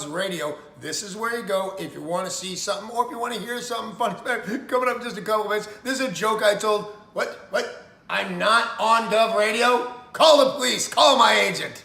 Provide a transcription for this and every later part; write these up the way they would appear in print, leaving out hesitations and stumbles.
loves radio, this is where you go if you want to see something or if you want to hear something funny. Coming up in just a couple minutes, this is a joke I told. What? I'm not on Dove Radio? Call the police. Call my agent.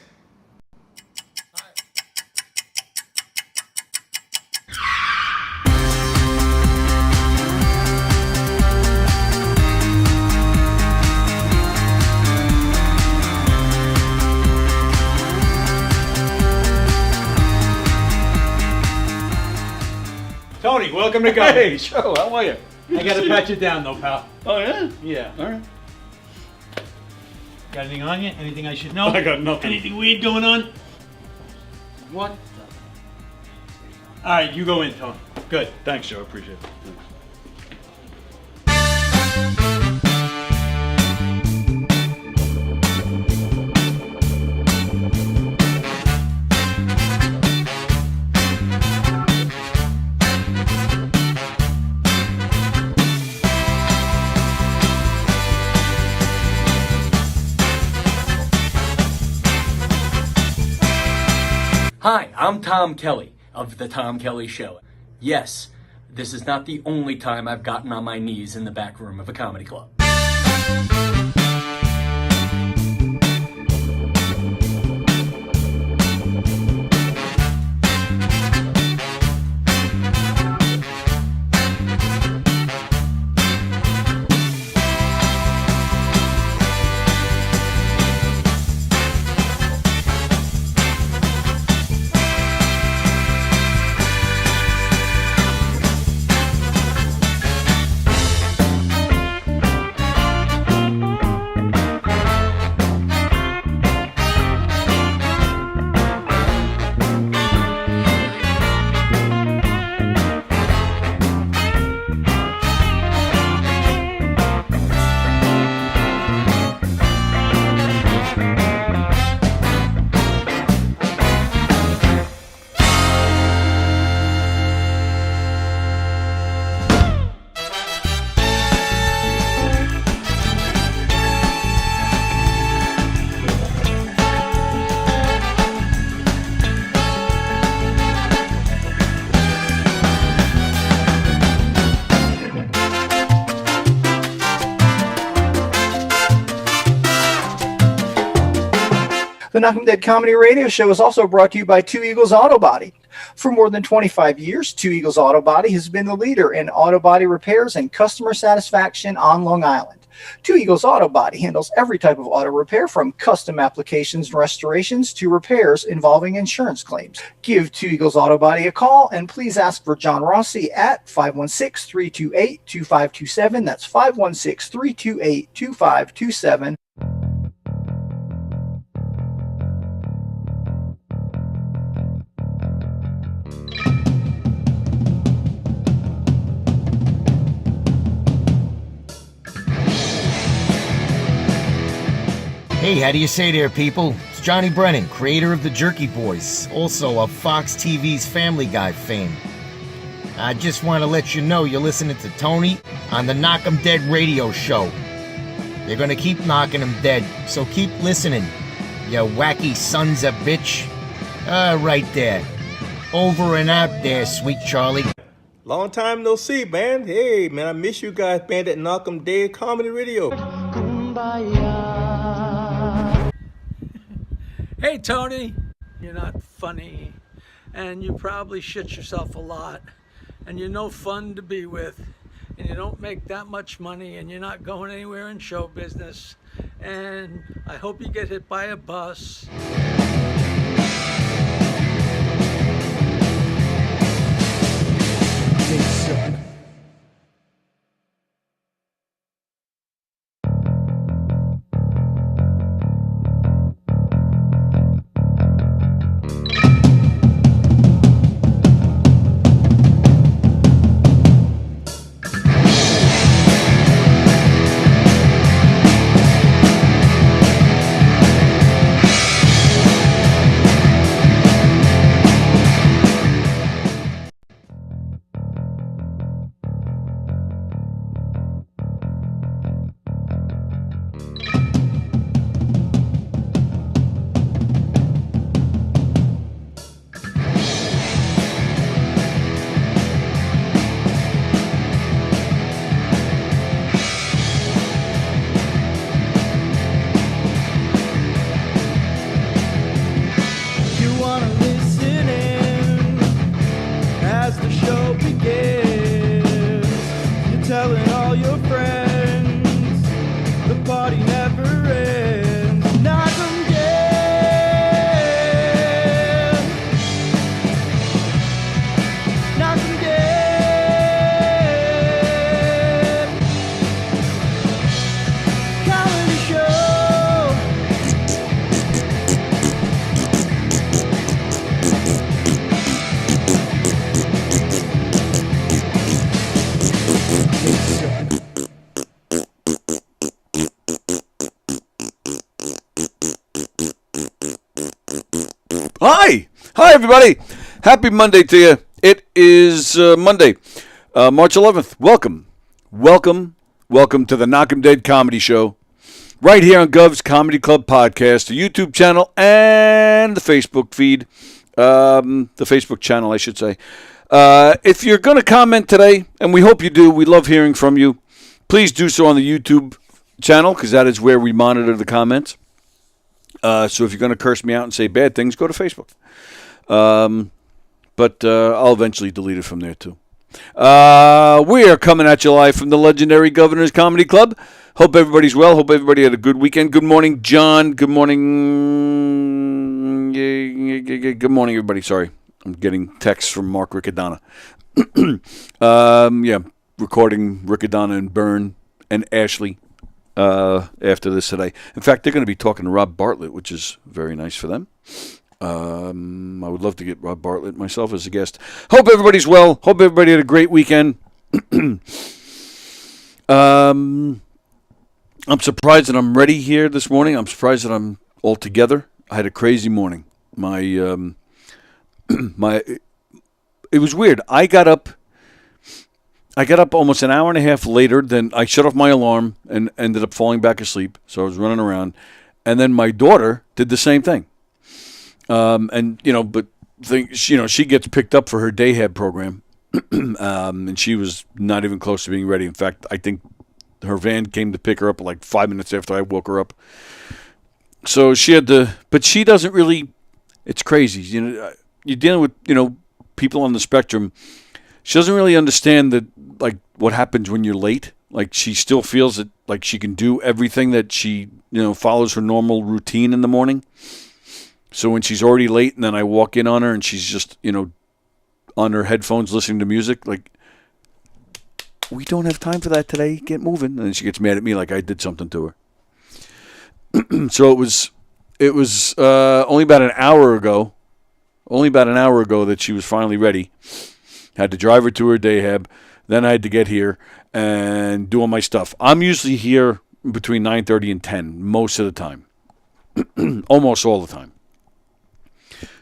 Tony, welcome to Go. Hey, Joe, how are you? I gotta pat you down though, pal. Oh, yeah? Yeah. All right. Got anything on you? Anything I should know? I got nothing. Anything weird going on? What? Alright, you go in, Tony. Good. Thanks, Joe. Appreciate it. Thanks. Hi, I'm Tom Kelly of The Tom Kelly Show. Yes, this is not the only time I've gotten on my knees in the back room of a comedy club. The Knockem Dead Comedy Radio Show is also brought to you by Two Eagles Auto Body. For more than 25 years, Two Eagles Auto Body has been the leader in auto body repairs and customer satisfaction on Long Island. Two Eagles Auto Body handles every type of auto repair from custom applications and restorations to repairs involving insurance claims. Give Two Eagles Auto Body a call and please ask for John Rossi at 516-328-2527. That's 516-328-2527. Hey, how do you say there, people? It's Johnny Brennan, creator of the Jerky Boys, also of Fox TV's Family Guy fame. I just want to let you know you're listening to Tony on the Knockem Dead radio show. They're gonna keep knocking them dead, so keep listening, you wacky sons of bitch. Right there. Over and out there, sweet Charlie. Long time no see, man. Hey, man, I miss you guys, man, at Knockem Dead Comedy Radio. Hey, Tony, you're not funny, and you probably shit yourself a lot, and you're no fun to be with, and you don't make that much money, and you're not going anywhere in show business, and I hope you get hit by a bus. as the show begins. You're telling all your friends, the party never ends. Knockem dead. Knockem dead. Comedy show. Hi, everybody. Happy Monday to you. It is Monday, March 11th. Welcome to the Knockem Dead Comedy Show, right here on Gov's Comedy Club Podcast, the YouTube channel, and the Facebook feed. The Facebook channel, I should say. If you're going to comment today, and we hope you do, we love hearing from you, please do so on the YouTube channel, because that is where we monitor the comments. So if you're going to curse me out and say bad things, go to Facebook. But I'll eventually delete it from there, too. We are coming at you live from the legendary Governor's Comedy Club. Hope everybody's well. Hope everybody had a good weekend. Good morning, John. Good morning. Good morning, everybody. Sorry. I'm getting texts from Mark Riccadonna. Recording Riccadonna and Byrne and Ashley after this today. In fact, they're going to be talking to Rob Bartlett, which is very nice for them. I would love to get Rob Bartlett myself as a guest. Hope everybody's well. Hope everybody had a great weekend. I'm surprised that I'm ready here this morning. I'm surprised that I'm all together. I had a crazy morning. It was weird. I got up almost an hour and a half later than I shut off my alarm and ended up falling back asleep. So I was running around. And then my daughter did the same thing. She gets picked up for her daycare program. And she was not even close to being ready. In fact, I think her van came to pick her up like 5 minutes after I woke her up. So she had but she doesn't really, it's crazy. You're dealing with, people on the spectrum. She doesn't really understand what happens when you're late. Like, she still feels that, like, she can do everything that she, follows her normal routine in the morning. So when she's already late and then I walk in on her and she's just, on her headphones listening to music, like, we don't have time for that today. Get moving. And then she gets mad at me like I did something to her. So it was only about an hour ago that she was finally ready. Had to drive her to her dayhab. Then I had to get here and do all my stuff. I'm usually here between 9:30 and 10 most of the time. Almost all the time.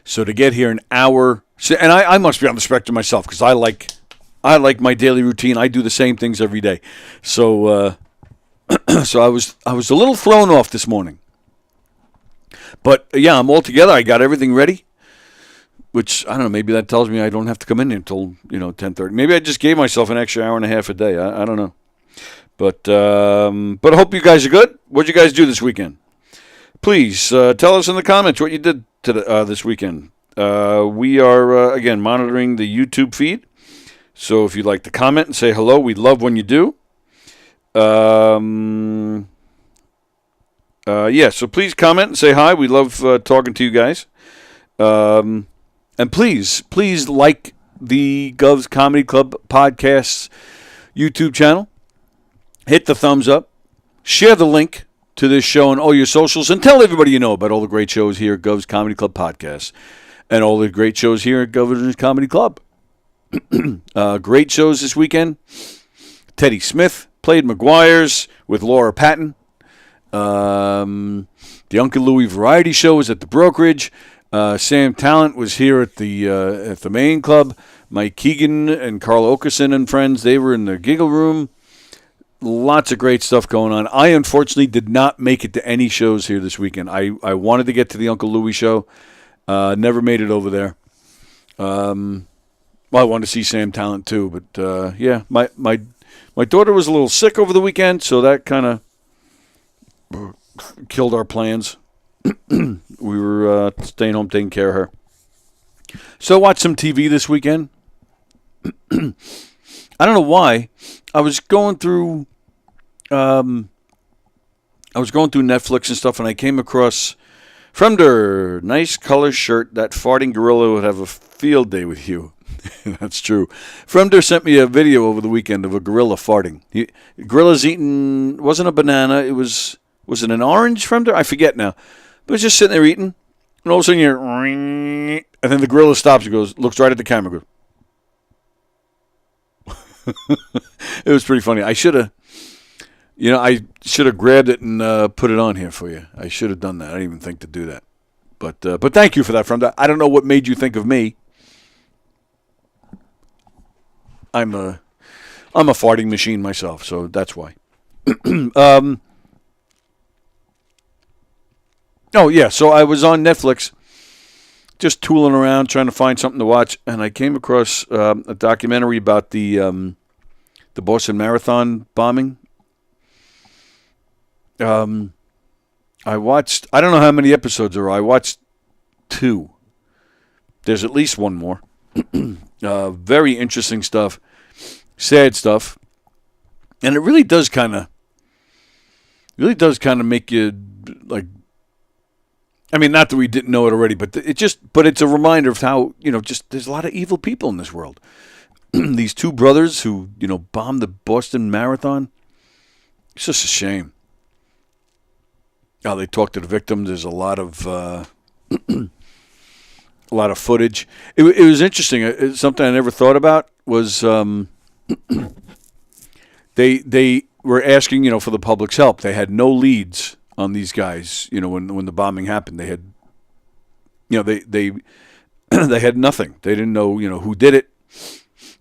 So to get here an hour, and I must be on the spectrum myself because I like my daily routine. I do the same things every day. So so I was a little thrown off this morning. But yeah, I'm all together. I got everything ready. Which, I don't know, maybe that tells me I don't have to come in until, 10:30. Maybe I just gave myself an extra hour and a half a day. I don't know. But I hope you guys are good. What'd you guys do this weekend? Please tell us in the comments what you did this weekend. We are, again, monitoring the YouTube feed. So if you'd like to comment and say hello, we'd love when you do. So please comment and say hi. We love talking to you guys. And please like the Gov's Comedy Club Podcast's YouTube channel. Hit the thumbs up. Share the link to this show on all your socials. And tell everybody you know about all the great shows here at Gov's Comedy Club Podcast. And all the great shows here at Governor's Comedy Club. Great shows this weekend. Teddy Smith played McGuire's with Laura Patton. The Uncle Louie Variety Show was at the Brokerage. Sam Talent was here at the main club. Mike Keegan and Carl Okerson and friends, they were in the Giggle Room. Lots of great stuff going on. I unfortunately did not make it to any shows here this weekend. I wanted to get to the Uncle Louie show. Never made it over there. I wanted to see Sam Talent too, but my daughter was a little sick over the weekend, so that kind of killed our plans. We were staying home taking care of her. So I watched some TV this weekend. I don't know why. I was going through Netflix and stuff, and I came across Fremder, nice color shirt. That farting gorilla would have a field day with you. That's true. Fremder sent me a video over the weekend of a gorilla farting. Gorilla's eating, wasn't a banana. Was it an orange, Fremder? I forget now. But it's just sitting there eating, and all of a sudden you're, and then the gorilla stops and goes, looks right at the camera, goes. It was pretty funny. I should have grabbed it and put it on here for you. I should have done that. I didn't even think to do that. But thank you for that, Fremder. I don't know what made you think of me. I'm a farting machine myself, so that's why. Oh yeah, so I was on Netflix, just tooling around trying to find something to watch, and I came across a documentary about the Boston Marathon bombing. I watched. I don't know how many episodes there are. I watched 2. There's at least one more. Very interesting stuff, sad stuff, and it really does kind of make you like. I mean, not that we didn't know it already, but it's a reminder of how just there's a lot of evil people in this world. These 2 brothers who bombed the Boston Marathon. It's just a shame. They talk to the victims. There's a lot of footage. It was interesting. Something I never thought about was they were asking for the public's help. They had no leads on these guys. When the bombing happened, they had they they had nothing. They didn't know who did it.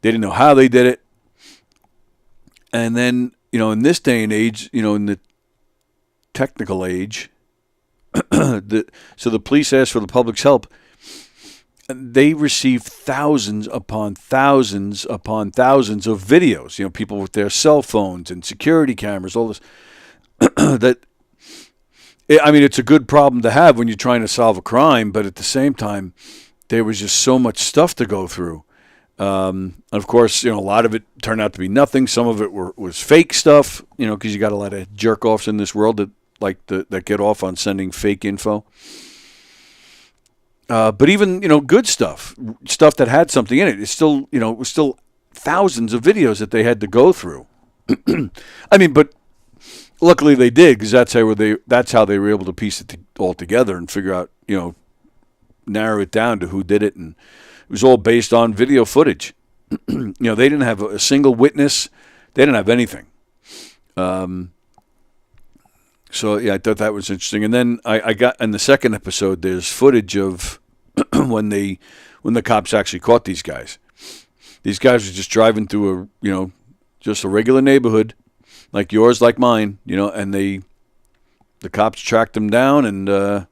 They didn't know how they did it. And then in this day and age, in the technical age, so the police asked for the public's help. They received thousands upon thousands upon thousands of videos. People with their cell phones and security cameras, all this. It's a good problem to have when you're trying to solve a crime, but at the same time, there was just so much stuff to go through. Of course, a lot of it turned out to be nothing. Some of it was fake stuff, because you got a lot of jerk-offs in this world that get off on sending fake info. But even, good stuff that had something in it, it's still, it was still thousands of videos that they had to go through. But luckily they did, because that's how they were able to piece it all together and figure out, narrow it down to who did it. And it was all based on video footage. They didn't have a single witness. They didn't have anything. So yeah, I thought that was interesting. And then I got in the second episode, there's footage of when the cops actually caught these guys. These guys were just driving through just a regular neighborhood, like yours, like mine, and the cops tracked them down, and a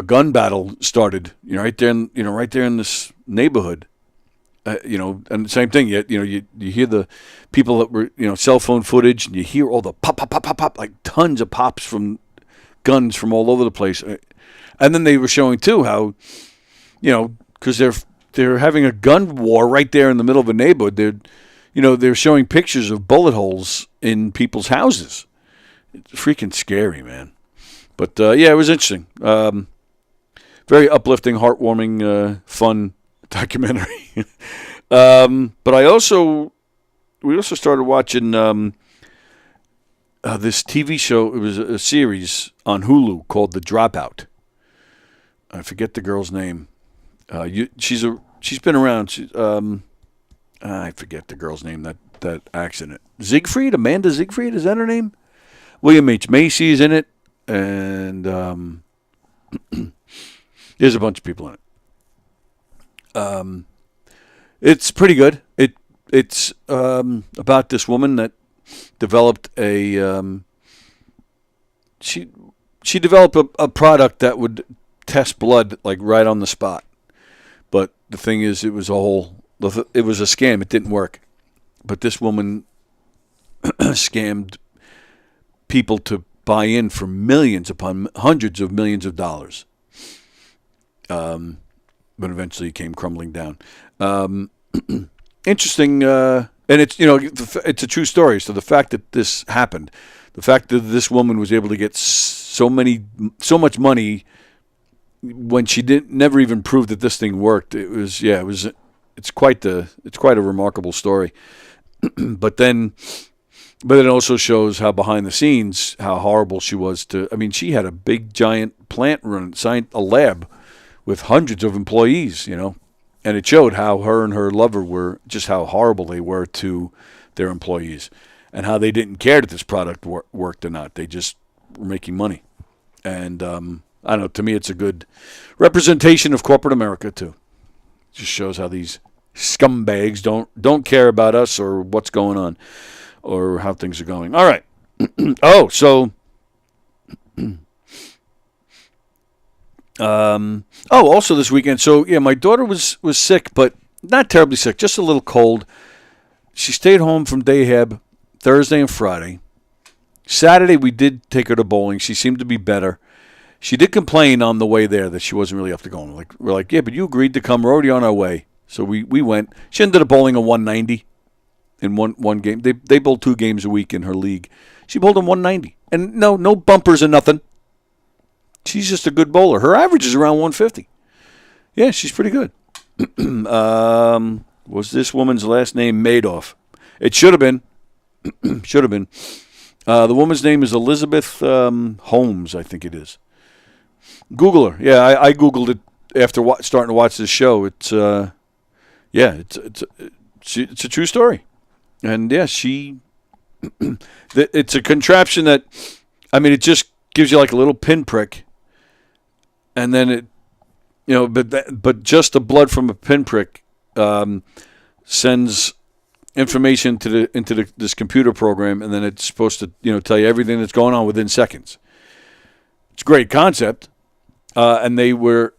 gun battle started, right there in this neighborhood. And same thing. You hear the people that were, cell phone footage, and you hear all the pop, pop, pop, pop, pop, like tons of pops from guns from all over the place. And then they were showing too how, because they're having a gun war right there in the middle of a neighborhood. They're showing pictures of bullet holes in people's houses. It's freaking scary, man. But yeah, it was interesting. Very uplifting, heartwarming, fun documentary. But we also started watching this TV show. It was a series on Hulu called The Dropout. I forget the girl's name. She's been around. I forget the girl's name that acts in it. Amanda Siegfried, is that her name? William H. Macy is in it, and there's a bunch of people in it. It's pretty good. It's about this woman that developed she developed a product that would test blood like right on the spot. But the thing is, it was a scam. It didn't work. But this woman scammed people to buy in for millions upon hundreds of millions of dollars. but eventually it came crumbling down. Interesting, and it's it's a true story. So the fact that this happened, the fact that this woman was able to get so much money when she never even proved that this thing worked. It's quite a remarkable story. But it also shows how behind the scenes, how horrible she was to. I mean, she had a big giant plant a lab with hundreds of employees, and it showed how her and her lover were, just how horrible they were to their employees, and how they didn't care that this product worked or not. They just were making money. And I don't know, to me it's a good representation of corporate America too. It just shows how these scumbags don't care about us or what's going on or how things are going. All right. Also this weekend. So yeah, my daughter was sick, but not terribly sick, just a little cold. She stayed home from dayhab Thursday and Friday. Saturday we did take her to bowling. She seemed to be better. She did complain on the way there that she wasn't really up to going. We're like, yeah, but you agreed to come. We're already on our way. So we went. She ended up bowling a 190 in one game. They bowl 2 games a week in her league. She bowled a 190. And no bumpers or nothing. She's just a good bowler. Her average is around 150. Yeah, she's pretty good. Was this woman's last name Madoff? It should have been. Should have been. The woman's name is Elizabeth Holmes, I think it is. Google her. Yeah, I Googled it after starting to watch this show. It's it's a true story. And yeah, it's a contraption that, I mean, it just gives you like a little pinprick, and then it, but just the blood from a pinprick sends information into this computer program, and then it's supposed to tell you everything that's going on within seconds. It's a great concept, and they were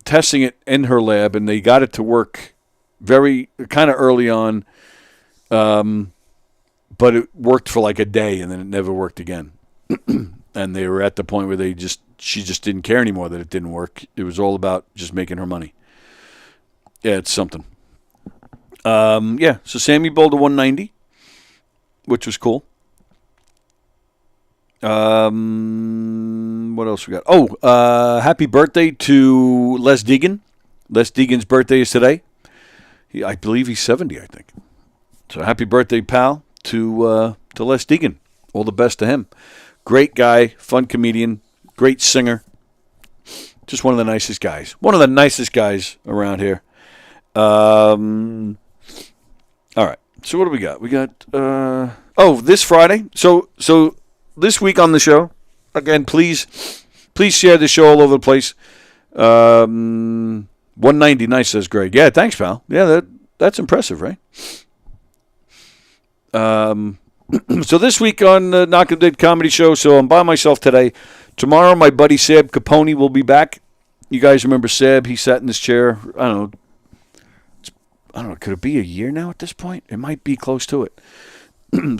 testing it in her lab, and they got it to work very kind of early on, but it worked for like a day, and then it never worked again. And they were at the point where she just didn't care anymore that it didn't work. It was all about just making her money. Yeah, it's something. So Sammy bowled a 190, which was cool. What else we got? Happy birthday to Les Deegan. Les Deegan's birthday is today. I believe he's 70, I think. So happy birthday, pal, to Les Deegan. All the best to him. Great guy, fun comedian, great singer. Just one of the nicest guys. One of the nicest guys around here. All right. So what do we got? We got this Friday. So this week on the show, again, please share the show all over the place. 190, nice, says Greg. Yeah, thanks, pal. Yeah, that's impressive, right? So this week on the Knockem Dead Comedy Show, so I'm by myself today. Tomorrow, my buddy Seb Capone will be back. You guys remember Seb? He sat in this chair, I don't know, could it be a year now at this point? It might be close to it.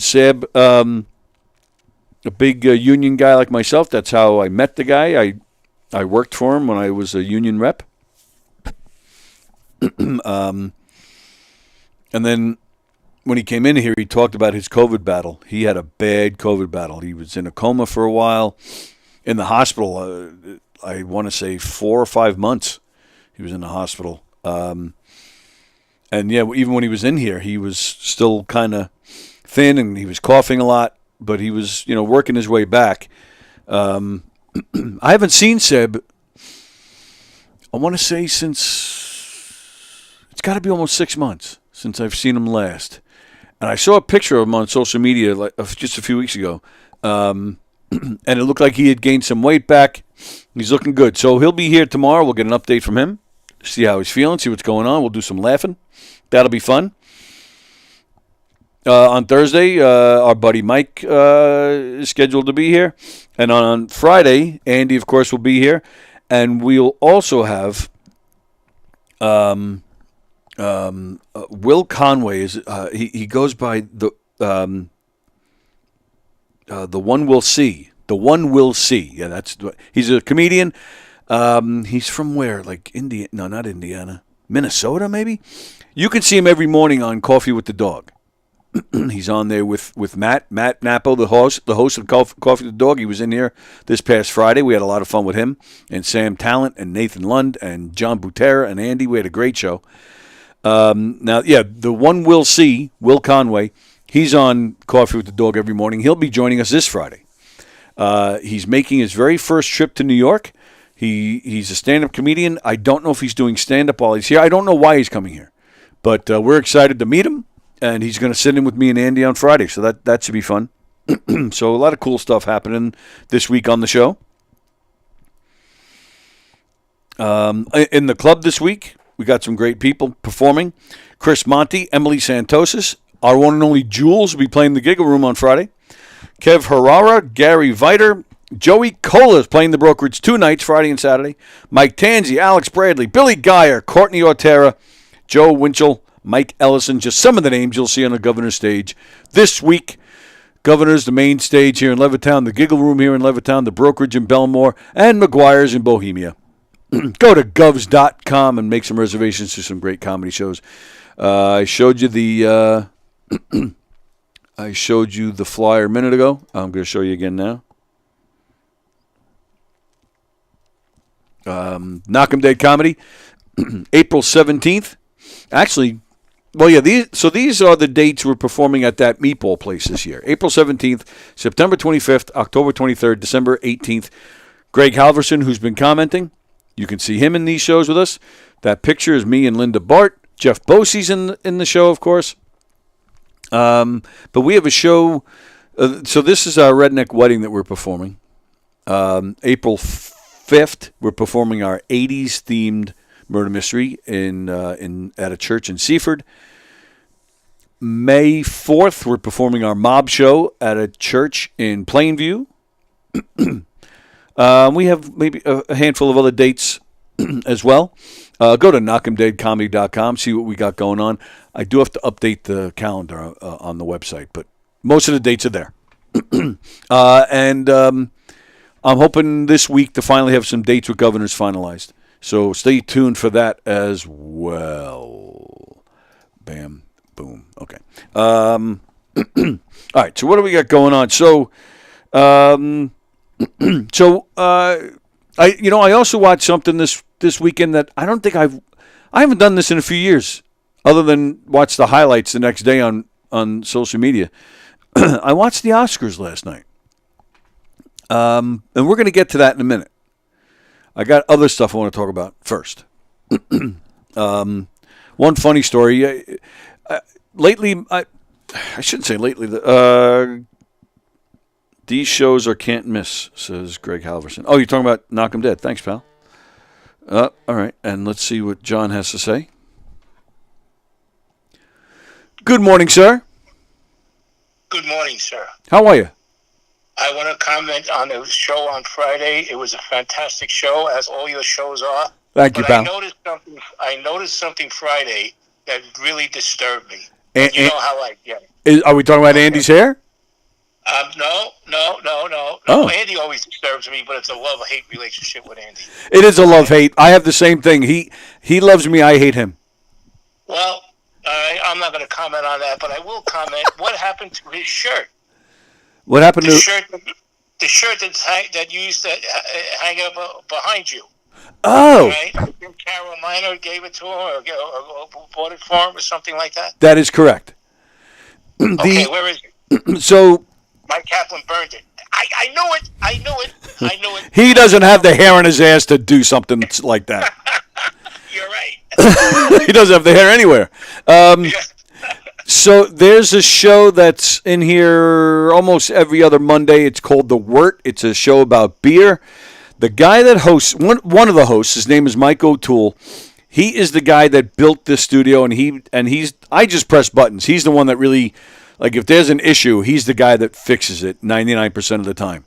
Seb, a big union guy like myself. That's how I met the guy. I worked for him when I was a union rep. And then when he came in here, he talked about his COVID battle. He had a bad COVID battle. He was in a coma for a while, in the hospital. I want to say 4 or 5 months he was in the hospital. And yeah, even when he was in here, he was still kind of thin and he was coughing a lot, but he was, working his way back. I haven't seen Seb, I want to say since, it's got to be almost 6 months since I've seen him last. And I saw a picture of him on social media just a few weeks ago. And it looked like he had gained some weight back. He's looking good. So he'll be here tomorrow. We'll get an update from him, see how he's feeling, see what's going on. We'll do some laughing. That'll be fun. On Thursday, our buddy Mike is scheduled to be here. And on Friday, Andy, of course, will be here. And we'll also have Will Conway. He goes by the One We'll See. The One We'll See. Yeah, he's a comedian. He's from where? Like Indiana? No, not Indiana. Minnesota, maybe? You can see him every morning on Coffee with the Dog. He's on there with Matt Nappo, the host of Coffee with the Dog. He was in here this past Friday. We had a lot of fun with him and Sam Talent and Nathan Lund and John Butera and Andy. We had a great show. Now, yeah, the one we'll see, Will Conway, he's on Coffee with the Dog every morning. He'll be joining us this Friday. He's making his very first trip to New York. He's a stand-up comedian. I don't know if he's doing stand-up while he's here. I don't know why he's coming here. But we're excited to meet him. And he's going to sit in with me and Andy on Friday, so that should be fun. So a lot of cool stuff happening this week on the show. In the club this week, we got some great people performing. Chris Monty, Emily Santosis, our one and only Jules will be playing the Giggle Room on Friday. Kev Herrera, Gary Viter, Joey Cola is playing the Brokerage 2 nights, Friday and Saturday. Mike Tanzi, Alex Bradley, Billy Geyer, Courtney Ortera, Joe Winchell, Mike Ellison, just some of the names you'll see on the Governor's stage this week. Governor's, the main stage here in Levittown, the Giggle Room here in Levittown, the Brokerage in Belmore, and McGuire's in Bohemia. Go to govs.com and make some reservations to some great comedy shows. I showed you the flyer a minute ago. I'm going to show you again now. Knockem Dead Comedy, April 17th. Actually, well, yeah, these are the dates we're performing at that meatball place this year. April 17th, September 25th, October 23rd, December 18th. Greg Halverson, who's been commenting, you can see him in these shows with us. That picture is me and Linda Bart. Jeff Bosey's in the show, of course. But we have a show. So this is our redneck wedding that we're performing. April 5th, we're performing our 80s themed murder mystery at a church in Seaford. May 4th, we're performing our mob show at a church in Plainview. We have maybe a handful of other dates as well. Go to knockemdeadcomedy.com, see what we got going on. I do have to update the calendar on the website, but most of the dates are there. And I'm hoping this week to finally have some dates with governors finalized. So stay tuned for that as well. Bam, boom. Okay. All right. So what do we got going on? So, I also watched something this weekend that I don't think I haven't done this in a few years, other than watch the highlights the next day on social media. I watched the Oscars last night, and we're going to get to that in a minute. I got other stuff I want to talk about first. One funny story. Lately, I shouldn't say lately. These shows are can't miss, says Greg Halverson. Oh, you're talking about Knockem Dead. Thanks, pal. All right, and let's see what John has to say. Good morning, sir. Good morning, sir. How are you? I want to comment on the show on Friday. It was a fantastic show, as all your shows are. Thank you, pal. I noticed something Friday that really disturbed me. And you know how I get it. Are we talking about Andy's hair? No. Oh. Andy always disturbs me, but it's a love-hate relationship with Andy. It is a love-hate. I have the same thing. He loves me. I hate him. Well, I'm not going to comment on that, but I will comment. What happened to his shirt? What happened the to shirt? The shirt that you used to hang up behind you. Oh. Right? I think Carol Miner gave it to him, or bought it for him, or something like that. That is correct. Okay, where is it? So Mike Kaplan burned it. I knew it. He doesn't have the hair on his ass to do something like that. You're right. He doesn't have the hair anywhere. So there's a show that's in here almost every other Monday. It's called The Wort. It's a show about beer. The guy that hosts, one of the hosts, his name is Mike O'Toole. He is the guy that built this studio, I just press buttons. He's the one that really, like, if there's an issue, he's the guy that fixes it 99% of the time.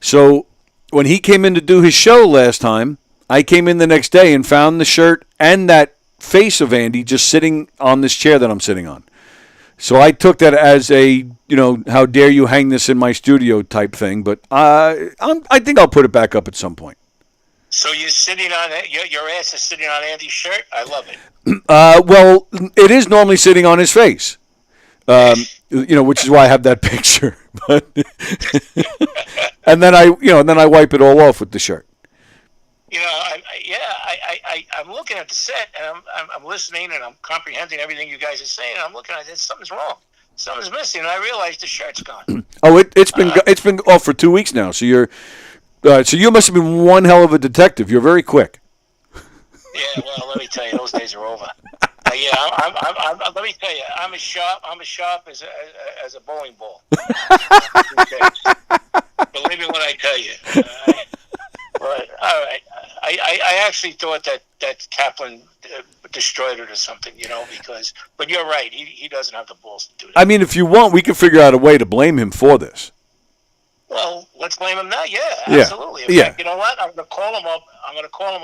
So when he came in to do his show last time, I came in the next day and found the shirt and that face of Andy just sitting on this chair that I'm sitting on. So I took that as a, how dare you hang this in my studio type thing. But I think I'll put it back up at some point. So you're sitting on it. Your ass is sitting on Andy's shirt. I love it. Well, it is normally sitting on his face. Which is why I have that picture. But and then I wipe it all off with the shirt. I'm looking at the set and I'm listening and I'm comprehending everything you guys are saying. And I'm looking at it. Something's wrong. Something's missing. And I realized the shirt's gone. Oh, it's been off for 2 weeks now. So you must have been one hell of a detective. You're very quick. Yeah, well, let me tell you, those days are over. Let me tell you, I'm as sharp as a bowling ball. Believe me when I tell you. But all right, I actually thought that Kaplan destroyed it or something, But you're right, he doesn't have the balls to do that. I mean, if you want, we can figure out a way to blame him for this. Well, let's blame him now. Yeah, absolutely. In fact, you know what? I'm going to call him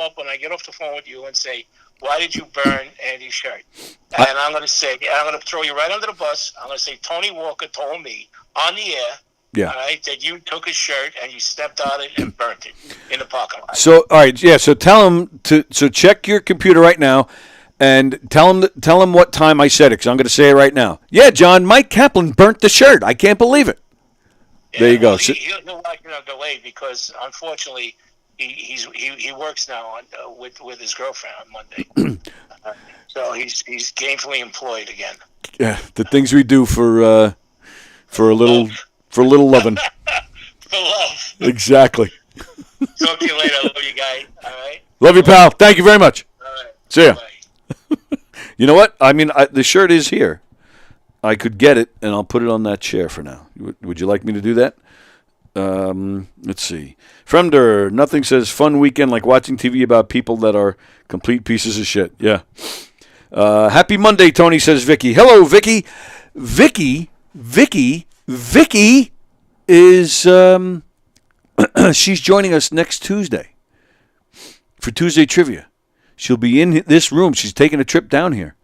up. When I get off the phone with you and say, "Why did you burn Andy's shirt?" And I'm going to throw you right under the bus. I'm going to say Tony Walker told me on the air. Yeah. All right, that you took his shirt and you stepped on it and burnt it in the parking lot. So, all right, yeah. So tell him to check your computer right now, and tell him what time I said it. Because I'm going to say it right now. Yeah, John, Mike Kaplan burnt the shirt. I can't believe it. Yeah, there you go. He'll like delayed because unfortunately he works now with his girlfriend on Monday. So he's gainfully employed again. Yeah, the things we do for a little loving. For love. Exactly. Talk to you later. I love you guys. All right. Love you, pal. Thank you very much. All right. See ya. Bye. You know what? I mean, the shirt is here. I could get it, and I'll put it on that chair for now. Would you like me to do that? Let's see. Fremder, nothing says fun weekend like watching TV about people that are complete pieces of shit. Yeah. Happy Monday, Tony, says Vicky. Hello, Vicky. Vicky is, she's joining us next Tuesday for Tuesday Trivia. She'll be in this room. She's taking a trip down here.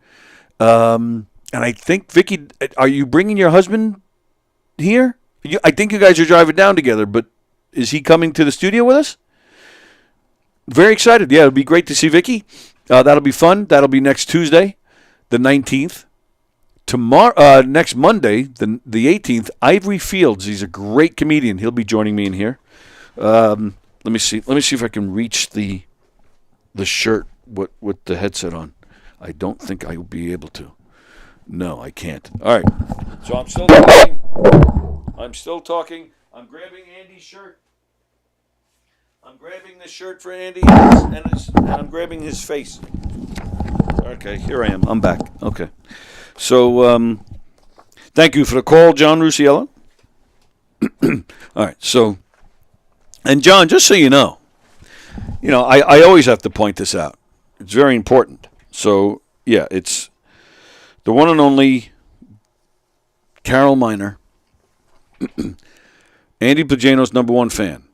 And I think, Vicky, are you bringing your husband here? I think you guys are driving down together, but is he coming to the studio with us? Very excited. Yeah, it'll be great to see Vicky. That'll be fun. That'll be next Tuesday, the 19th. Tomorrow, next Monday, the 18th, Ivory Fields. He's a great comedian. He'll be joining me in here. Let me see. Let me see if I can reach the shirt with the headset on. I don't think I will be able to. No, I can't. All right. So I'm still talking. I'm grabbing Andy's shirt. I'm grabbing the shirt for Andy, and I'm grabbing his face. Okay, here I am. I'm back. Okay. So, thank you for the call, John Rusiello. All right. So, and John, just so you know, I always have to point this out. It's very important. So, yeah, it's the one and only Carol Miner, Andy Pagano's #1 fan.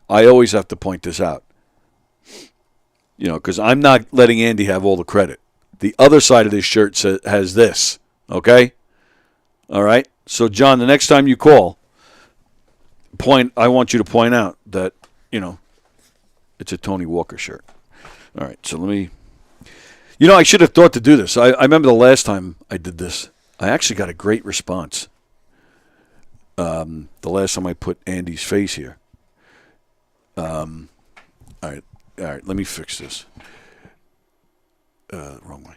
I always have to point this out. Because I'm not letting Andy have all the credit. The other side of this shirt has this, okay? All right? So, John, the next time you call, I want you to point out that, it's a Tony Walker shirt. All right, so let me... I should have thought to do this. I remember the last time I did this. I actually got a great response. The last time I put Andy's face here. All right, let me fix this. Wrong way.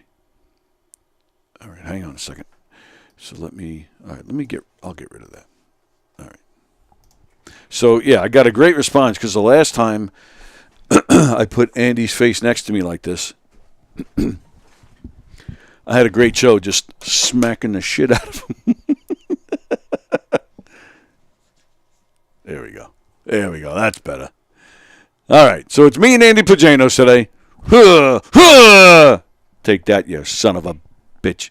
All right, hang on a second. So I'll get rid of that. All right. So, yeah, I got a great response because the last time I put Andy's face next to me like this, I had a great show just smacking the shit out of him. There we go. That's better. All right. So it's me and Andy Pagano today. Take that, you son of a bitch.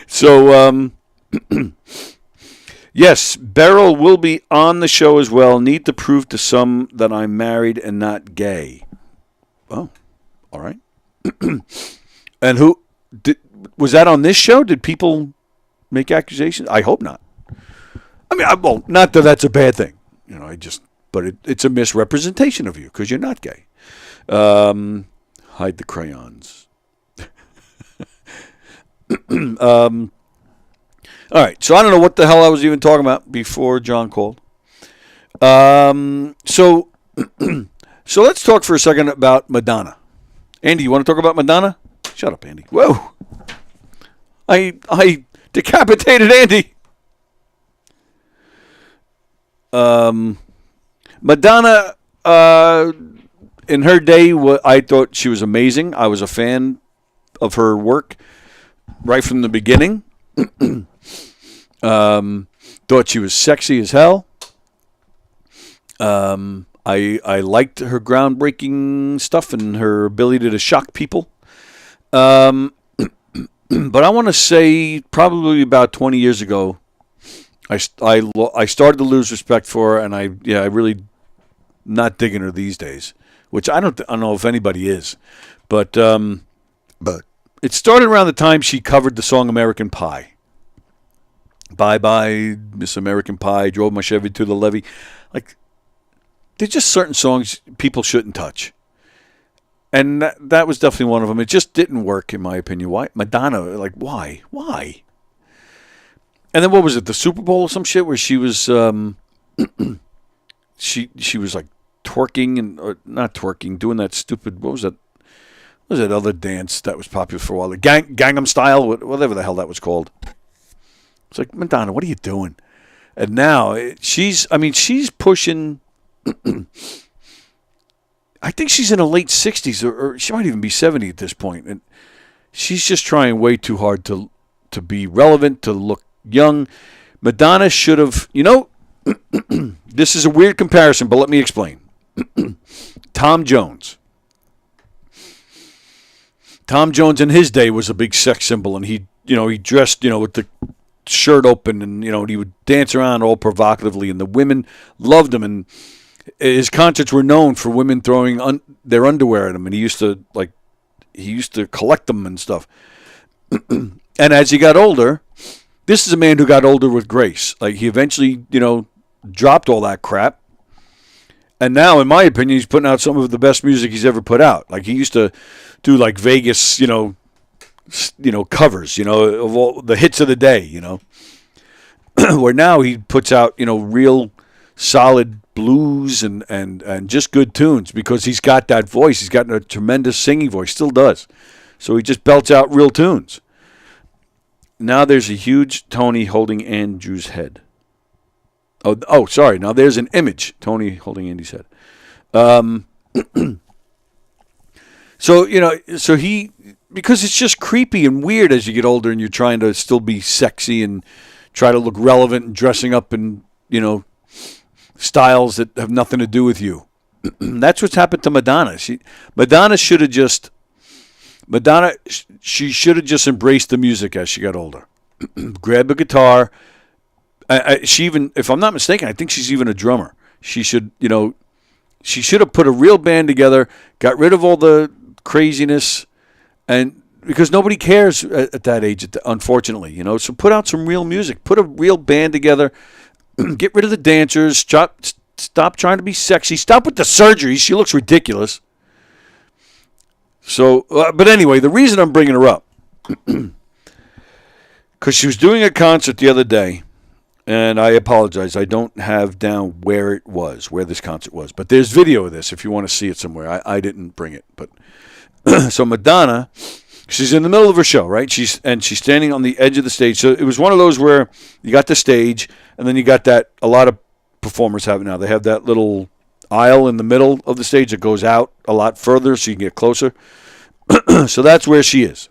So, yes, Beryl will be on the show as well. Need to prove to some that I'm married and not gay. Oh, all right. And was that on this show? Did people make accusations? I hope not. I mean, well, not that that's a bad thing. You know, but it's a misrepresentation of you because you're not gay. Hide the crayons. All right, so I don't know what the hell I was even talking about before John called. So let's talk for a second about Madonna. Andy, you want to talk about Madonna? Shut up, Andy. Whoa. I decapitated Andy. Madonna, in her day, I thought she was amazing. I was a fan of her work right from the beginning. Thought she was sexy as hell. I liked her groundbreaking stuff and her ability to shock people. But I want to say probably about 20 years ago, I started to lose respect for her, and I really not digging her these days, which I don't know if anybody is, but it started around the time she covered the song American Pie. Bye bye, Miss American Pie, drove my Chevy to the levee. Like, there's just certain songs people shouldn't touch. And that was definitely one of them. It just didn't work, in my opinion. Why? Madonna, like, why? Why? And then what was it, the Super Bowl or some shit where she was, she was like twerking, or not twerking, doing that stupid, what was that? What was that other dance that was popular for a while? The Gangnam Style, whatever the hell that was called. It's like, Madonna, what are you doing? And now she's pushing. I think she's in her late 60s, or she might even be 70 at this point, and she's just trying way too hard to be relevant, to look young. Madonna should have, this is a weird comparison, but let me explain. Tom Jones. Tom Jones in his day was a big sex symbol, and he dressed, with the shirt open, and he would dance around all provocatively, and the women loved him, and his concerts were known for women throwing their underwear at him, and he used to collect them and stuff. And as he got older, this is a man who got older with grace. Like, he eventually, dropped all that crap, and now, in my opinion, he's putting out some of the best music he's ever put out. Like, he used to do like Vegas, covers, of all the hits of the day, where now he puts out, real solid blues and just good tunes because he's got that voice. He's got a tremendous singing voice, still does. So he just belts out real tunes. Now there's a huge Tony holding Andrew's head. Oh, sorry. Now there's an image, Tony holding Andy's head. So he, because it's just creepy and weird as you get older and you're trying to still be sexy and try to look relevant and dressing up in, styles that have nothing to do with you. That's what's happened to Madonna. She should have just embraced the music as she got older. Grab a guitar. She even, if I'm not mistaken, I think she's even a drummer. She should have put a real band together, got rid of all the craziness, and because nobody cares at that age, unfortunately, So put out some real music. Put a real band together. Get rid of the dancers. Stop trying to be sexy. Stop with the surgery. She looks ridiculous. So, but anyway, the reason I'm bringing her up, because she was doing a concert the other day, and I apologize, I don't have down where this concert was. But there's video of this if you want to see it somewhere. I didn't bring it. But so Madonna, she's in the middle of her show, right? She's standing on the edge of the stage. So it was one of those where you got the stage, and then you got that, a lot of performers have it now. They have that little aisle in the middle of the stage that goes out a lot further so you can get closer. So that's where she is.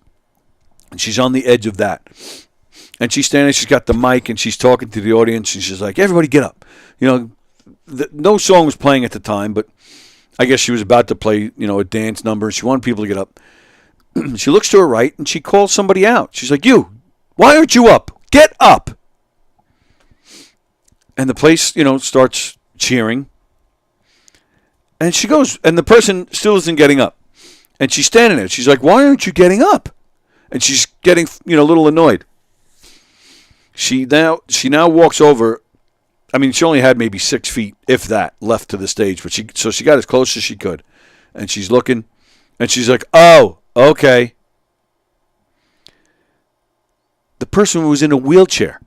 And she's on the edge of that. And she's standing, she's got the mic, and she's talking to the audience, and she's like, everybody get up. No song was playing at the time, but I guess she was about to play, a dance number. She wanted people to get up. She looks to her right, and she calls somebody out. She's like, you, why aren't you up? Get up. And the place, starts cheering. And she goes, and the person still isn't getting up. And she's standing there. She's like, why aren't you getting up? And she's getting, a little annoyed. She now walks over I mean, she only had maybe 6 feet, if that, left to the stage. But she got as close as she could. And she's looking, and she's like, oh, okay. The person was in a wheelchair.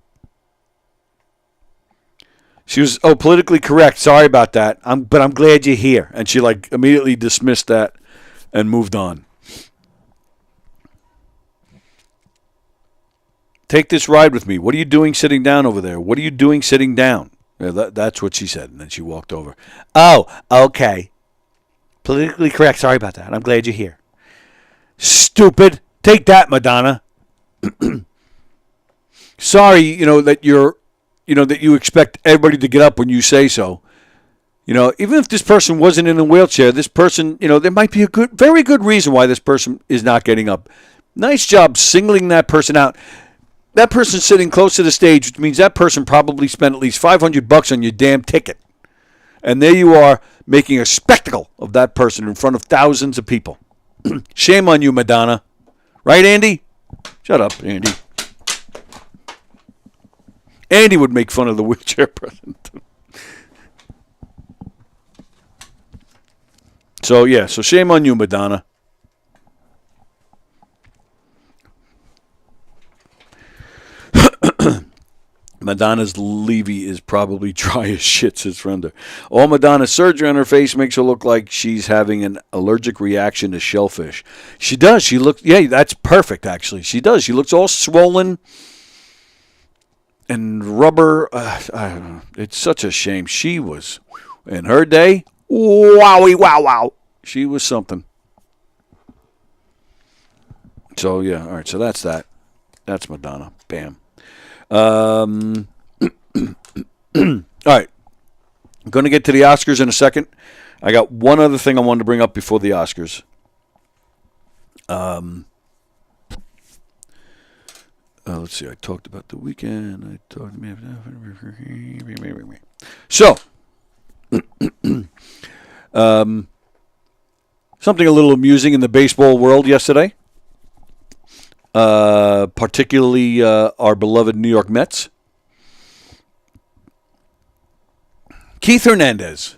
She was, politically correct. Sorry about that. But I'm glad you're here. And she like immediately dismissed that and moved on. Take this ride with me. What are you doing sitting down over there? What are you doing sitting down? Yeah, that's what she said. And then she walked over. Oh, okay. Politically correct. Sorry about that. I'm glad you're here. Stupid. Take that, Madonna. Sorry, that you expect everybody to get up when you say so. Even if this person wasn't in a wheelchair, this person, there might be a very good reason why this person is not getting up. Nice job singling that person out. That person's sitting close to the stage, which means that person probably spent at least $500 on your damn ticket. And there you are making a spectacle of that person in front of thousands of people. Shame on you, Madonna. Right, Andy? Shut up, Andy. Andy would make fun of the wheelchair person. So shame on you, Madonna. Madonna's levy is probably dry as shit, says Frender. All Madonna's surgery on her face makes her look like she's having an allergic reaction to shellfish. She does. She looks, that's perfect, actually. She does. She looks all swollen and rubber. I don't know. It's such a shame. She was, in her day, wowie, wow. She was something. So, all right. So that's that. That's Madonna. Bam. All right. I'm going to get to the Oscars in a second. I got one other thing I wanted to bring up before the Oscars. Let's see. I talked about the weekend. So, something a little amusing in the baseball world yesterday. Particularly our beloved New York Mets. Keith Hernandez,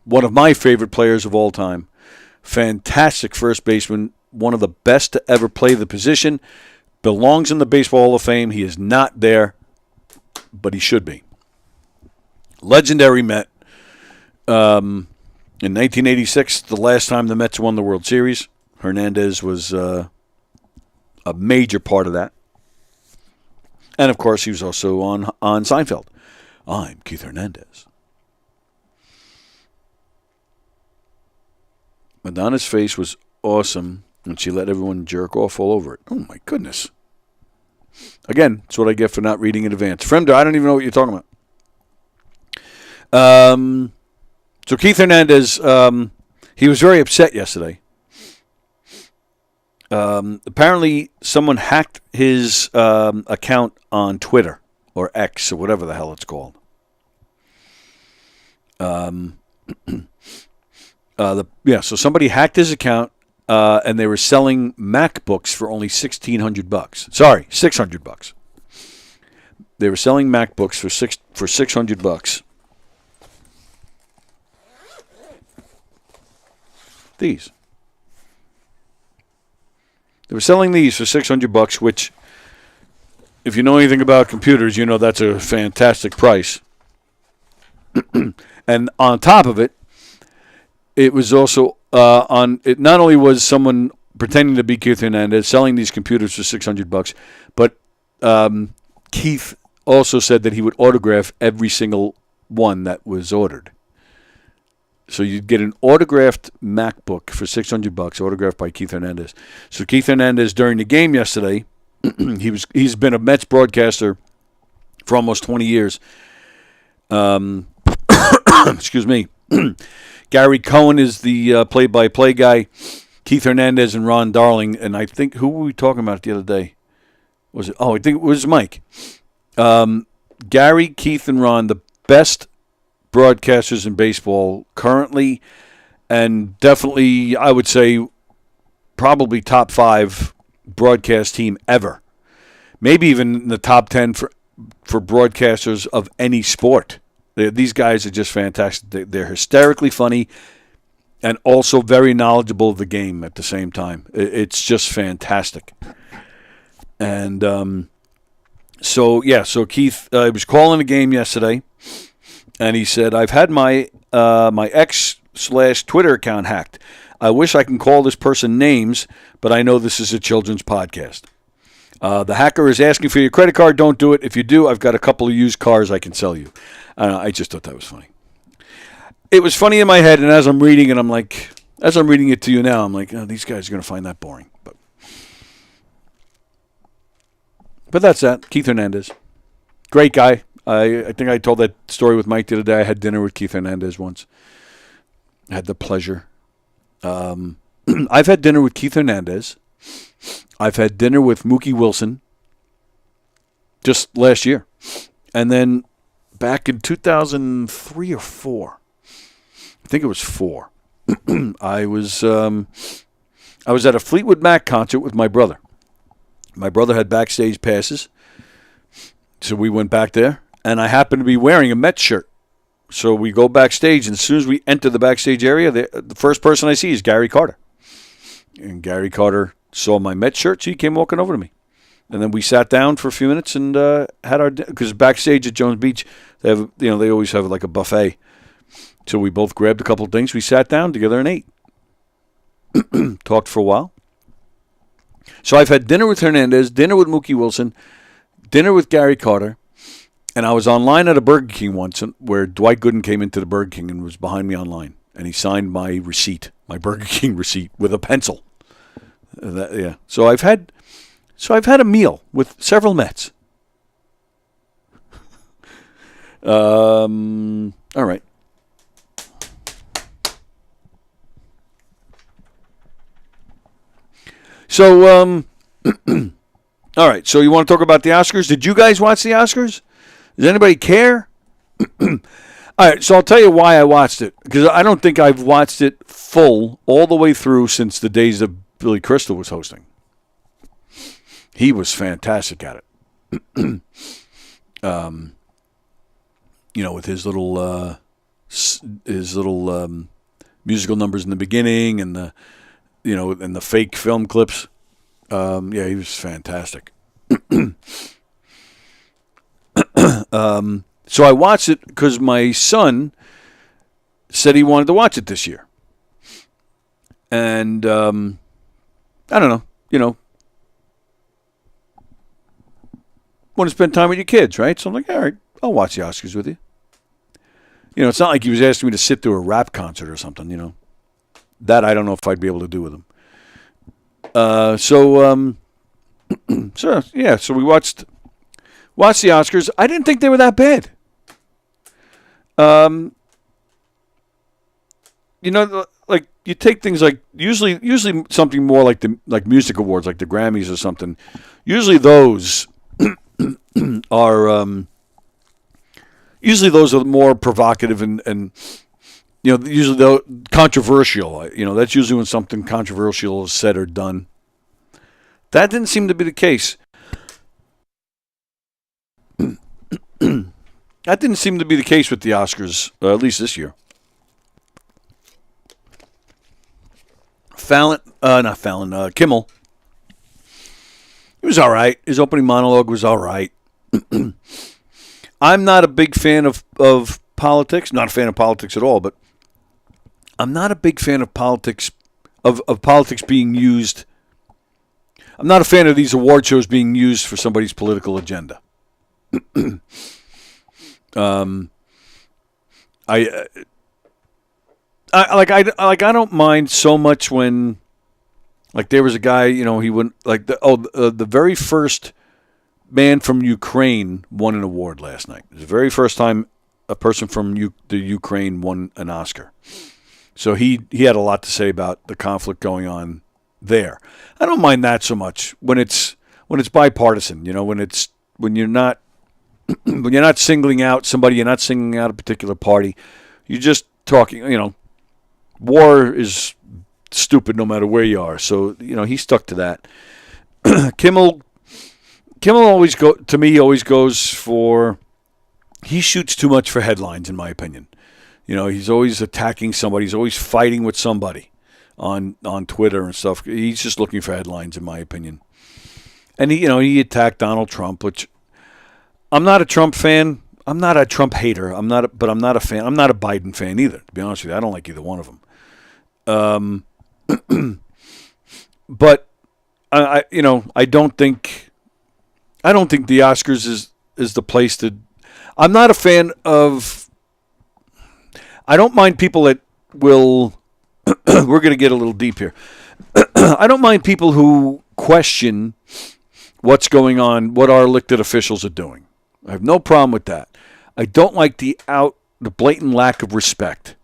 one of my favorite players of all time. Fantastic first baseman, one of the best to ever play the position. Belongs in the Baseball Hall of Fame. He is not there, but he should be. Legendary Met. In 1986, the last time the Mets won the World Series, Hernandez was a major part of that. And, of course, he was also on Seinfeld. I'm Keith Hernandez. Madonna's face was awesome, and she let everyone jerk off all over it. Oh, my goodness. Again, that's what I get for not reading in advance. Fremder, I don't even know what you're talking about. So Keith Hernandez, he was very upset yesterday. Apparently, someone hacked his account on Twitter or X or whatever the hell it's called. So somebody hacked his account, and they were selling MacBooks for only $1,600. Sorry, $600. They were selling MacBooks for $600. These. They were selling these for $600, which, if you know anything about computers, you know that's a fantastic price. And on top of it, it was also it not only was someone pretending to be Keith Hernandez selling these computers for $600, but Keith also said that he would autograph every single one that was ordered. So you'd get an autographed MacBook for $600, autographed by Keith Hernandez. So Keith Hernandez, during the game yesterday, he's been a Mets broadcaster for almost 20 years. Excuse me. Gary Cohen is the play-by-play guy. Keith Hernandez and Ron Darling, and I think, who were we talking about the other day? Was it? Oh, I think it was Mike. Gary, Keith, and Ron, the best broadcasters in baseball currently, and definitely, I would say, probably top 5 broadcast team ever. Maybe even in the top 10 for broadcasters of any sport. These guys are just fantastic. They're hysterically funny and also very knowledgeable of the game at the same time. It's just fantastic. And so Keith was calling a game yesterday, and he said, I've had my X/Twitter account hacked. I wish I can call this person names, but I know this is a children's podcast. The hacker is asking for your credit card. Don't do it. If you do, I've got a couple of used cars I can sell you. I just thought that was funny. It was funny in my head, and as I'm reading it, as I'm reading it to you now, I'm like, oh, these guys are going to find that boring. But that's that. Keith Hernandez. Great guy. I think I told that story with Mike the other day. I had dinner with Keith Hernandez once. I had the pleasure. I've had dinner with Keith Hernandez. I've had dinner with Mookie Wilson just last year. And then back in 2003 or 4, I think it was 4, I was at a Fleetwood Mac concert with my brother. My brother had backstage passes, so we went back there, and I happened to be wearing a Mets shirt. So we go backstage, and as soon as we enter the backstage area, the first person I see is Gary Carter. And Gary Carter saw my Mets shirt, so he came walking over to me. And then we sat down for a few minutes and had our, because backstage at Jones Beach, they have, they always have like a buffet. So we both grabbed a couple of things. We sat down together and ate. Talked for a while. So I've had dinner with Hernandez, dinner with Mookie Wilson, dinner with Gary Carter, and I was online at a Burger King once where Dwight Gooden came into the Burger King and was behind me online, and he signed my receipt, my Burger King receipt, with a pencil. So I've had a meal with several Mets. All right. So, all right. So you want to talk about the Oscars? Did you guys watch the Oscars? Does anybody care? All right. So I'll tell you why I watched it, because I don't think I've watched it full all the way through since the days of Billy Crystal was hosting. He was fantastic at it. With his little musical numbers in the beginning and the fake film clips. He was fantastic. So I watched it because my son said he wanted to watch it this year. And I don't know, want to spend time with your kids, right? So I'm like, all right, I'll watch the Oscars with you. It's not like he was asking me to sit through a rap concert or something, That I don't know if I'd be able to do with him. So we watched the Oscars. I didn't think they were that bad. Like you take things like usually something more like music awards, like the Grammys or something. Usually those are more provocative and usually though controversial. That's usually when something controversial is said or done. That didn't seem to be the case. That didn't seem to be the case with the Oscars, at least this year. Kimmel. He was all right. His opening monologue was all right. I'm not a big fan of politics. Not a fan of politics at all, but I'm not a big fan of politics, of politics being used. I'm not a fan of these award shows being used for somebody's political agenda. I don't mind so much when, like, there was a guy, he went like the very first man from Ukraine won an award last night. It was the very first time a person from the Ukraine won an Oscar. So he had a lot to say about the conflict going on there. I don't mind that so much when it's bipartisan. When you're not singling out somebody, you're not singling out a particular party. You're just talking. War is stupid no matter where you are. So he stuck to that. Kimmel always goes for he shoots too much for headlines, in my opinion. You know, he's always attacking somebody. He's always fighting with somebody on Twitter and stuff. He's just looking for headlines, in my opinion. And he attacked Donald Trump, which I'm not a Trump fan. I'm not a Trump hater. But I'm not a fan. I'm not a Biden fan either. To be honest with you, I don't like either one of them. But I don't think the Oscars is the place to. I'm not a fan of. I don't mind people that will. We're going to get a little deep here. I don't mind people who question what's going on, what our elected officials are doing. I have no problem with that. I don't like the blatant lack of respect.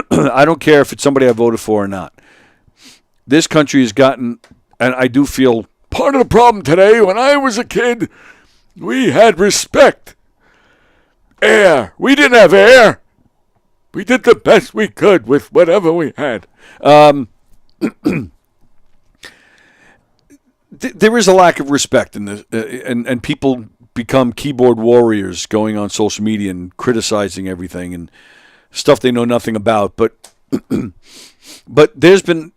I don't care if it's somebody I voted for or not. This country has gotten, and I do feel part of the problem today. When I was a kid, we had respect. Air. We didn't have air. We did the best we could with whatever we had. There is a lack of respect in this, and people become keyboard warriors going on social media and criticizing everything and stuff they know nothing about. But there's been,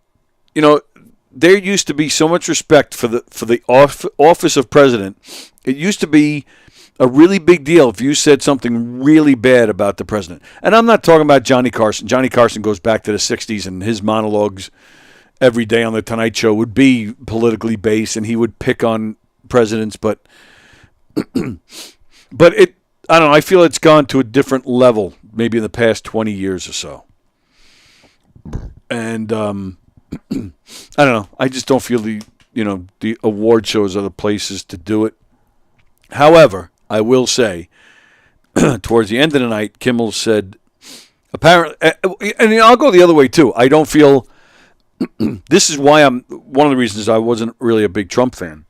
there used to be so much respect for the office of president. It used to be a really big deal if you said something really bad about the president. And I'm not talking about Johnny Carson. Johnny Carson goes back to the 60s, and his monologues every day on The Tonight Show would be politically based, and he would pick on presidents. But I don't know, I feel it's gone to a different level maybe in the past 20 years or so. And I don't know. I just don't feel the award shows are the places to do it. However, I will say, towards the end of the night, Kimmel said, apparently, and I'll go the other way too. I don't feel, this is why one of the reasons I wasn't really a big Trump fan.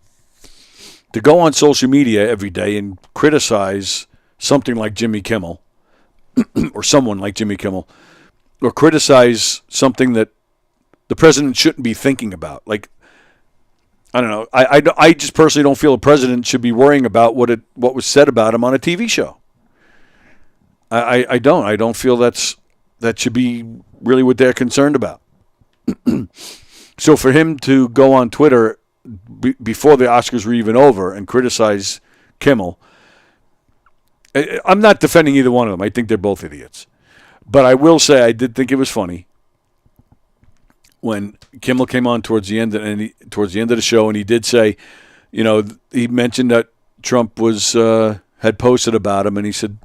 To go on social media every day and criticize something like Jimmy Kimmel, or someone like Jimmy Kimmel, or criticize something that the president shouldn't be thinking about. Like, I don't know. I just personally don't feel the president should be worrying about what was said about him on a TV show. I don't. I don't feel that should be really what they're concerned about. So for him to go on Twitter before the Oscars were even over and criticize Kimmel, I'm not defending either one of them. I think they're both idiots. But I will say I did think it was funny when Kimmel came on towards the end of the show, and he did say, he mentioned that Trump had posted about him, and he said,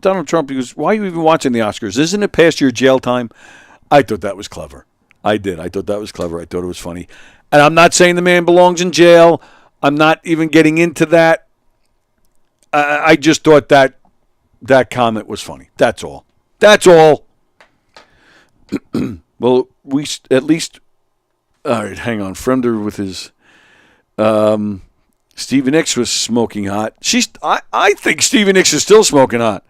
Donald Trump, he goes, why are you even watching the Oscars? Isn't it past your jail time? I thought that was clever. I did. I thought that was clever. I thought it was funny. And I'm not saying the man belongs in jail. I'm not even getting into that. I just thought that comment was funny. That's all. That's all. Well, we at least, all right, hang on. Fremder with his, Stevie Nicks was smoking hot. I think Stevie Nicks is still smoking hot.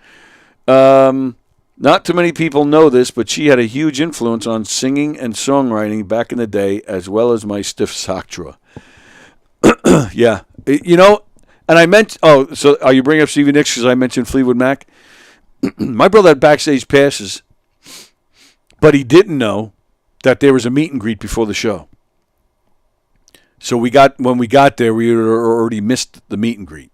Not too many people know this, but she had a huge influence on singing and songwriting back in the day, as well as my stiff sock drawer. Yeah. And I meant, so are you bringing up Stevie Nicks because I mentioned Fleetwood Mac? My brother had backstage passes, but he didn't know that there was a meet and greet before the show. So when we got there, we had already missed the meet and greet.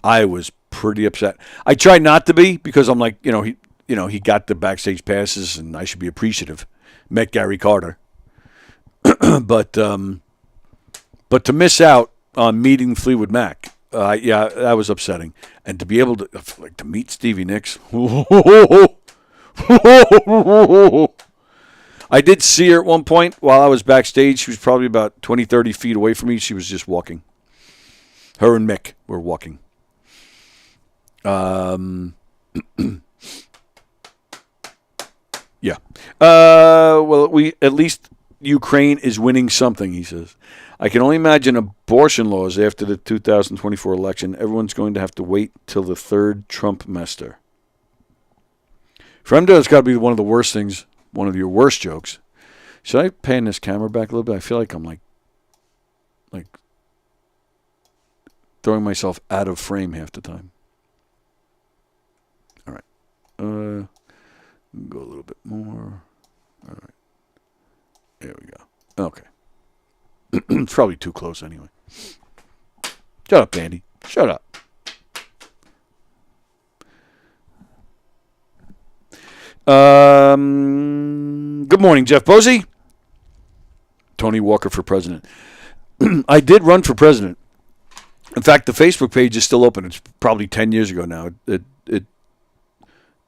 I was pretty upset. I tried not to be because I'm like, he got the backstage passes and I should be appreciative. Met Gary Carter. But to miss out on meeting Fleetwood Mac, that was upsetting. And to be able to meet Stevie Nicks. I did see her at one point while I was backstage. She was probably about 20, 30 feet away from me. She was just walking. Her and Mick were walking. Yeah. Well, at least Ukraine is winning something, he says. I can only imagine abortion laws after the 2024 election. Everyone's going to have to wait till the third Trumpmester. Fremdo, it's got to be one of the worst things, one of your worst jokes. Should I pan this camera back a little bit? I feel like I'm like throwing myself out of frame half the time. Go a little bit more. All right. There we go. Okay. It's probably too close anyway. Shut up, Andy. Shut up. Good morning, Jeff Posey. Tony Walker for president. I did run for president. In fact, the Facebook page is still open. It's probably 10 years ago now.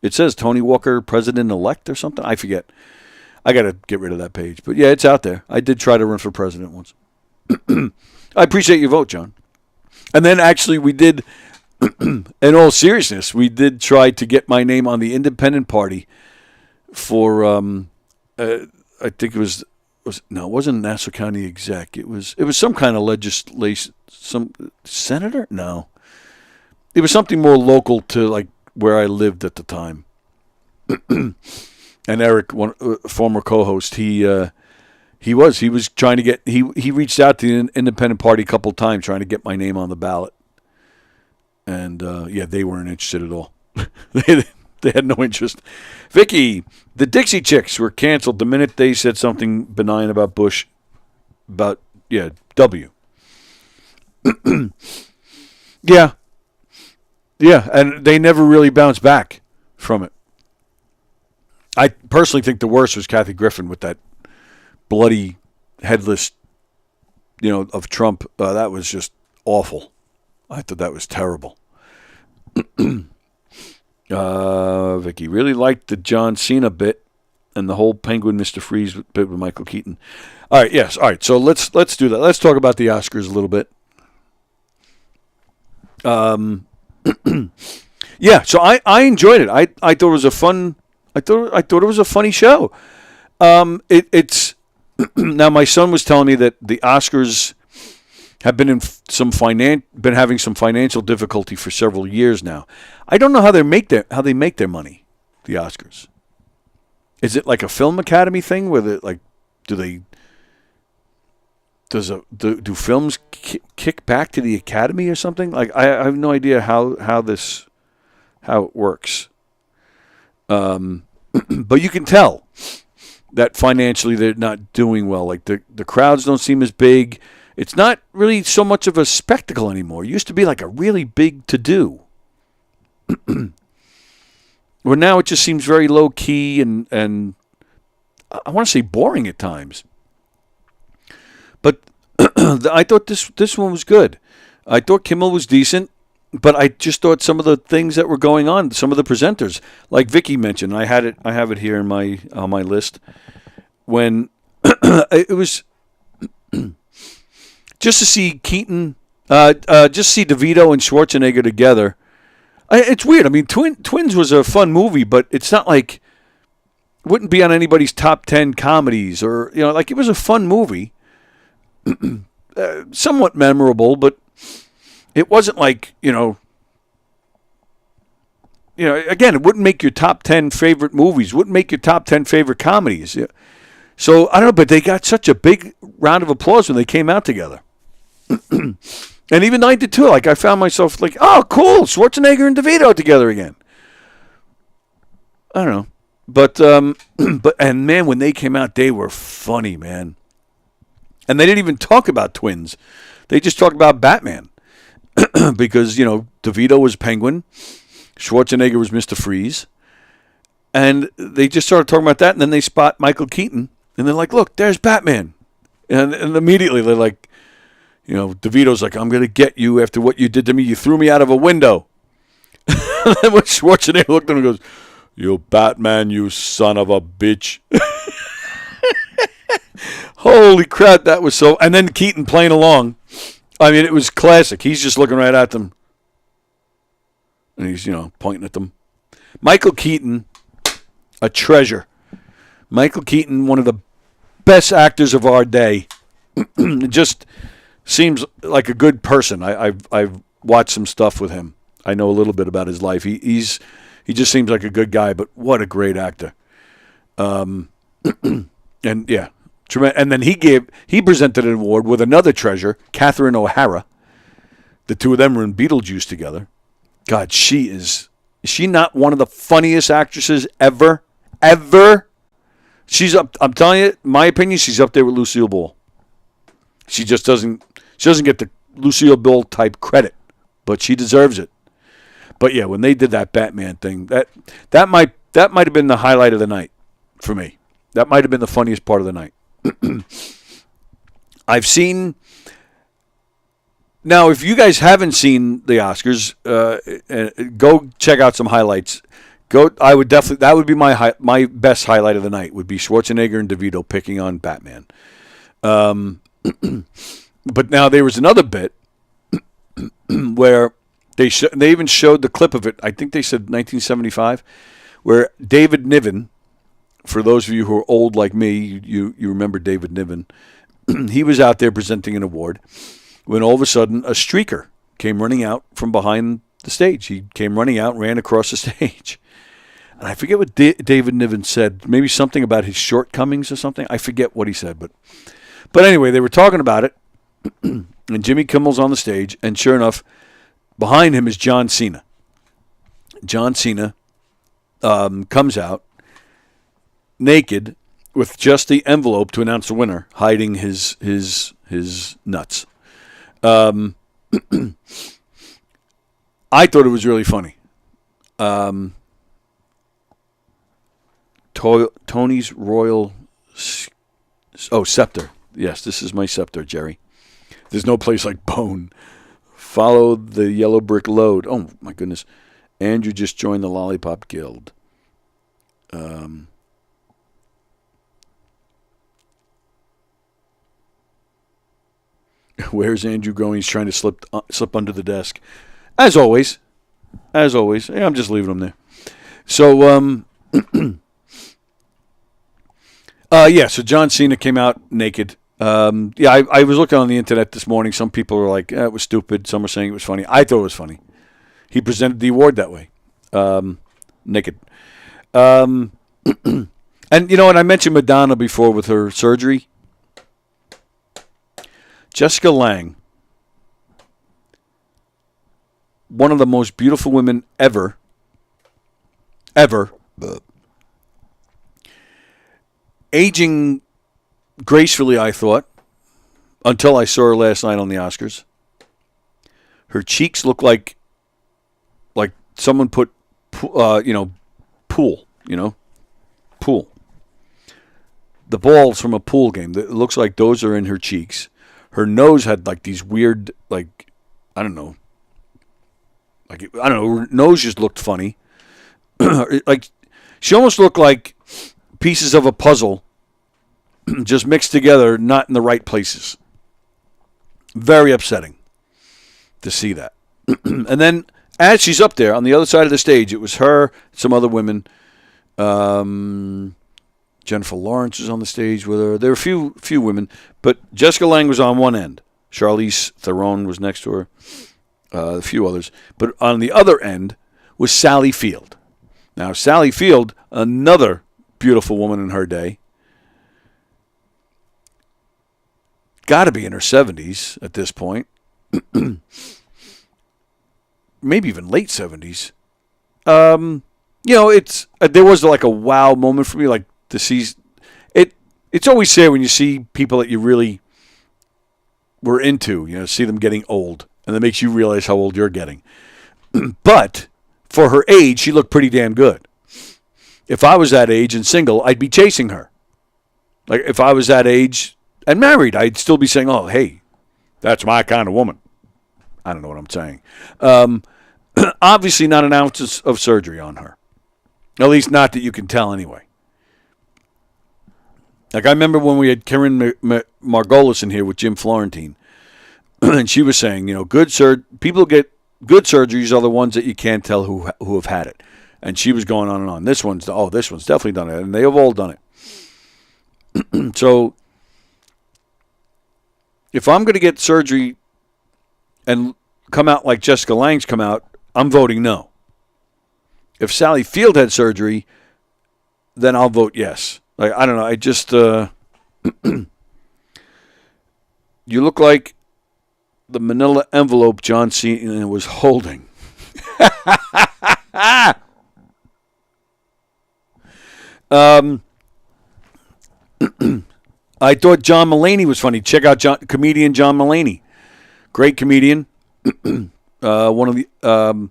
It says Tony Walker president-elect or something. I forget. I got to get rid of that page. But, yeah, it's out there. I did try to run for president once. I appreciate your vote, John. And then, actually, we did, in all seriousness, we did try to get my name on the independent party for, I think it was no, it wasn't Nassau County exec. It was some kind of legislation, some senator? No. It was something more local to, like, where I lived at the time. And Eric, one former co-host, he was trying to get, he reached out to the independent party a couple of times trying to get my name on the ballot. And, yeah, they weren't interested at all. They had no interest. Vicky, the Dixie Chicks were canceled the minute they said something benign about Bush. W. Yeah. Yeah, and they never really bounced back from it. I personally think the worst was Kathy Griffin with that bloody headless, of Trump. That was just awful. I thought that was terrible. Vicky really liked the John Cena bit and the whole Penguin Mr. Freeze bit with Michael Keaton. All right, yes. All right, so let's do that. Let's talk about the Oscars a little bit. Yeah, so I enjoyed it. I thought it was a fun. I thought it was a funny show. It's now my son was telling me that the Oscars have been in been having some financial difficulty for several years now. I don't know how they make their money. The Oscars. Is it like a film academy thing where do films kick back to the Academy or something? Like I have no idea how it works. But you can tell that financially they're not doing well. Like the crowds don't seem as big. It's not really so much of a spectacle anymore. It used to be like a really big to-do. Where now it just seems very low key and I want to say boring at times. But I thought this one was good. I thought Kimmel was decent, but I just thought some of the things that were going on, some of the presenters, like Vicky mentioned, I have it here in on my list. When it was just to see Keaton, just see DeVito and Schwarzenegger together. It's weird. I mean, Twins was a fun movie, but it's not like it wouldn't be on anybody's top 10 comedies or like it was a fun movie. Somewhat memorable, but it wasn't like, again, it wouldn't make your top 10 favorite movies, wouldn't make your top 10 favorite comedies. Yeah. So, I don't know, but they got such a big round of applause when they came out together. And even I did too. Like, I found myself like, oh, cool, Schwarzenegger and DeVito together again. I don't know. But and man, when they came out, they were funny, man. And they didn't even talk about Twins. They just talked about Batman. Because, DeVito was Penguin. Schwarzenegger was Mr. Freeze. And they just started talking about that. And then they spot Michael Keaton. And they're like, look, there's Batman. And immediately they're like, DeVito's like, I'm going to get you after what you did to me. You threw me out of a window. And then when Schwarzenegger looked at him and goes, you Batman, you son of a bitch. Holy crap, that was so... And then Keaton playing along. I mean, it was classic. He's just looking right at them. And he's, pointing at them. Michael Keaton, a treasure. Michael Keaton, one of the best actors of our day. Just seems like a good person. I've watched some stuff with him. I know a little bit about his life. He just seems like a good guy, but what a great actor. And yeah, and then he presented an award with another treasure, Catherine O'Hara. The two of them were in Beetlejuice together. God, she is Is she not one of the funniest actresses ever? Ever? She's up. I'm telling you, my opinion, she's up there with Lucille Ball. She just doesn't. She doesn't get the Lucille Ball type credit, but she deserves it. But yeah, when they did that Batman thing, that might have been the highlight of the night for me. That might have been the funniest part of the night. I've seen. Now, if you guys haven't seen the Oscars, go check out some highlights. I would definitely. That would be my best highlight of the night. Would be Schwarzenegger and DeVito picking on Batman. But now there was another bit where they even showed the clip of it. I think they said 1975, where David Niven. For those of you who are old like me, you remember David Niven. He was out there presenting an award when all of a sudden a streaker came running out from behind the stage. He came running out and ran across the stage. And I forget what David Niven said. Maybe something about his shortcomings or something. I forget what he said. But anyway, they were talking about it. And Jimmy Kimmel's on the stage. And sure enough, behind him is John Cena. John Cena comes out naked with just the envelope to announce the winner, hiding his nuts. I thought it was really funny. Tony's Royal Scepter. Yes, this is my scepter, Jerry. There's no place like Bone. Follow the yellow brick load. Oh, my goodness. Andrew just joined the Lollipop Guild. Where's Andrew going? He's trying to slip under the desk. As always. Yeah, I'm just leaving him there. So, so John Cena came out naked. I was looking on the internet this morning. Some people were like, it was stupid. Some were saying it was funny. I thought it was funny. He presented the award that way. Naked. And you know what? I mentioned Madonna before with her surgery. Jessica Lange, one of the most beautiful women ever, aging gracefully, I thought, until I saw her last night on the Oscars. Her cheeks look like someone put, pool. The balls from a pool game. It looks like those are in her cheeks. Her nose had like these weird, her nose just looked funny. Like she almost looked like pieces of a puzzle just mixed together, not in the right places. Very upsetting to see that. And then as she's up there on the other side of the stage, it was her, some other women. Jennifer Lawrence was on the stage with her. There were a few women, but Jessica Lange was on one end. Charlize Theron was next to her. A few others. But on the other end was Sally Field. Now, Sally Field, another beautiful woman in her day, got to be in her 70s at this point. Maybe even late 70s. There was like a wow moment for me, like to see it. It's always sad when you see people that you really were into, see them getting old, and that makes you realize how old you're getting. But for her age, she looked pretty damn good. If I was that age and single, I'd be chasing her. Like if I was that age and married, I'd still be saying, "Oh, hey, that's my kind of woman." I don't know what I'm saying. Obviously, not an ounce of surgery on her. At least not that you can tell anyway. Like I remember when we had Karen Margolis in here with Jim Florentine, and she was saying, people get good surgeries are the ones that you can't tell who have had it. And she was going on and on. This one's definitely done it, and they have all done it. So if I'm going to get surgery and come out like Jessica Lange's come out, I'm voting no. If Sally Field had surgery, then I'll vote yes. Like I don't know. I just you look like the manila envelope John Cena was holding. I thought John Mulaney was funny. Check out comedian John Mulaney. Great comedian. One of the I don't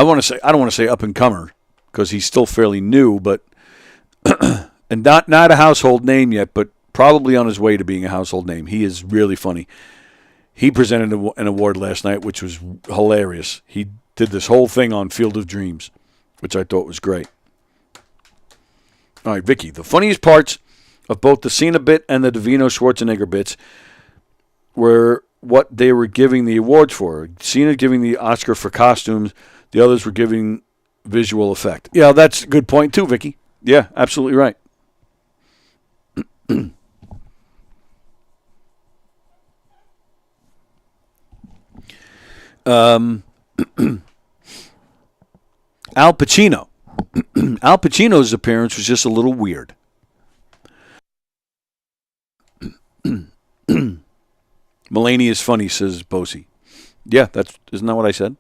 want to say up and comer because he's still fairly new, but and not a household name yet, but probably on his way to being a household name. He is really funny. He presented an award last night, which was hilarious. He did this whole thing on Field of Dreams, which I thought was great. All right, Vicky, the funniest parts of both the Cena bit and the Davino Schwarzenegger bits were what they were giving the awards for. Cena giving the Oscar for costumes, the others were giving visual effect. Yeah, that's a good point too, Vicky. Yeah, absolutely right. Al Pacino. Al Pacino's appearance was just a little weird. Mulaney is funny, says Bosie. Yeah, isn't that what I said?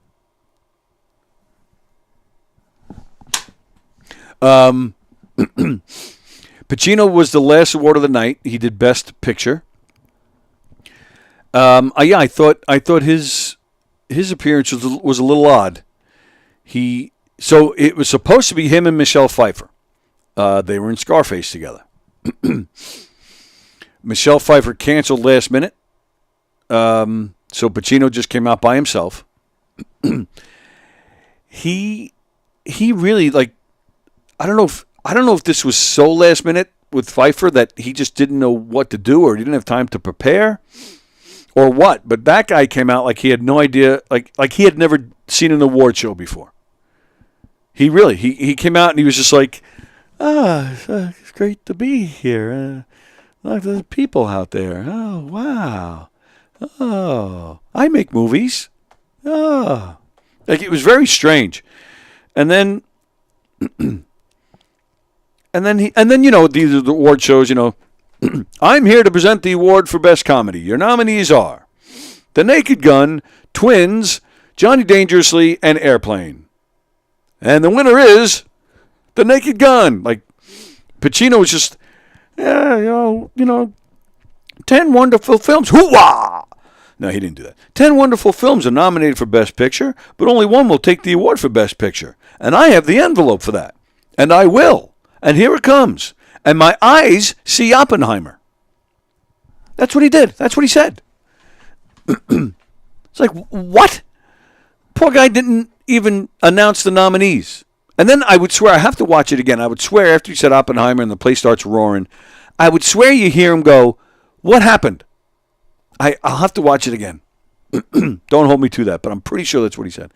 Pacino was the last award of the night. He did Best Picture. I thought his appearance was a little odd. So it was supposed to be him and Michelle Pfeiffer. They were in Scarface together. Michelle Pfeiffer canceled last minute. So Pacino just came out by himself. He really I don't know if this was so last minute with Pfeiffer that he just didn't know what to do or he didn't have time to prepare or what. But that guy came out like he had no idea, like he had never seen an award show before. He came out and he was just like, it's great to be here. Like the people out there. Oh, wow. Oh, I make movies. Oh, like it was very strange. And then, these are the award shows. I'm here to present the award for best comedy. Your nominees are The Naked Gun, Twins, Johnny Dangerously, and Airplane. And the winner is The Naked Gun. Like Pacino was just, 10 wonderful films. Hoo-wah! No, he didn't do that. 10 wonderful films are nominated for Best Picture, but only one will take the award for Best Picture. And I have the envelope for that. And I will. And here it comes. And my eyes see Oppenheimer. That's what he did. That's what he said. It's like, what? Poor guy didn't even announce the nominees. And then I would swear, I have to watch it again. I would swear after he said Oppenheimer and the place starts roaring, I would swear you hear him go, what happened? I'll have to watch it again. Don't hold me to that, but I'm pretty sure that's what he said.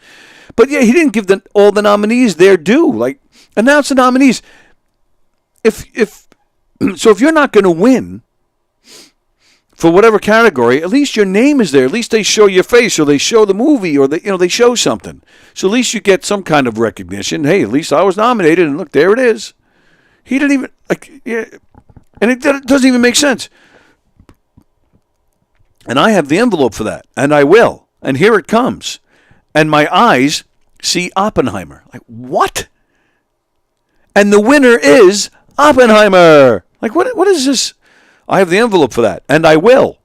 But yeah, he didn't give all the nominees their due. Like, announce the nominees. If you're not going to win for whatever category, at least your name is there. At least they show your face, or they show the movie, or they show something. So at least you get some kind of recognition. Hey, at least I was nominated, and look, there it is. He didn't even and it doesn't even make sense. And I have the envelope for that, and I will. And here it comes. And my eyes see Oppenheimer. Like, what? And the winner is Oppenheimer. Like, what is this? I have the envelope for that, and I will.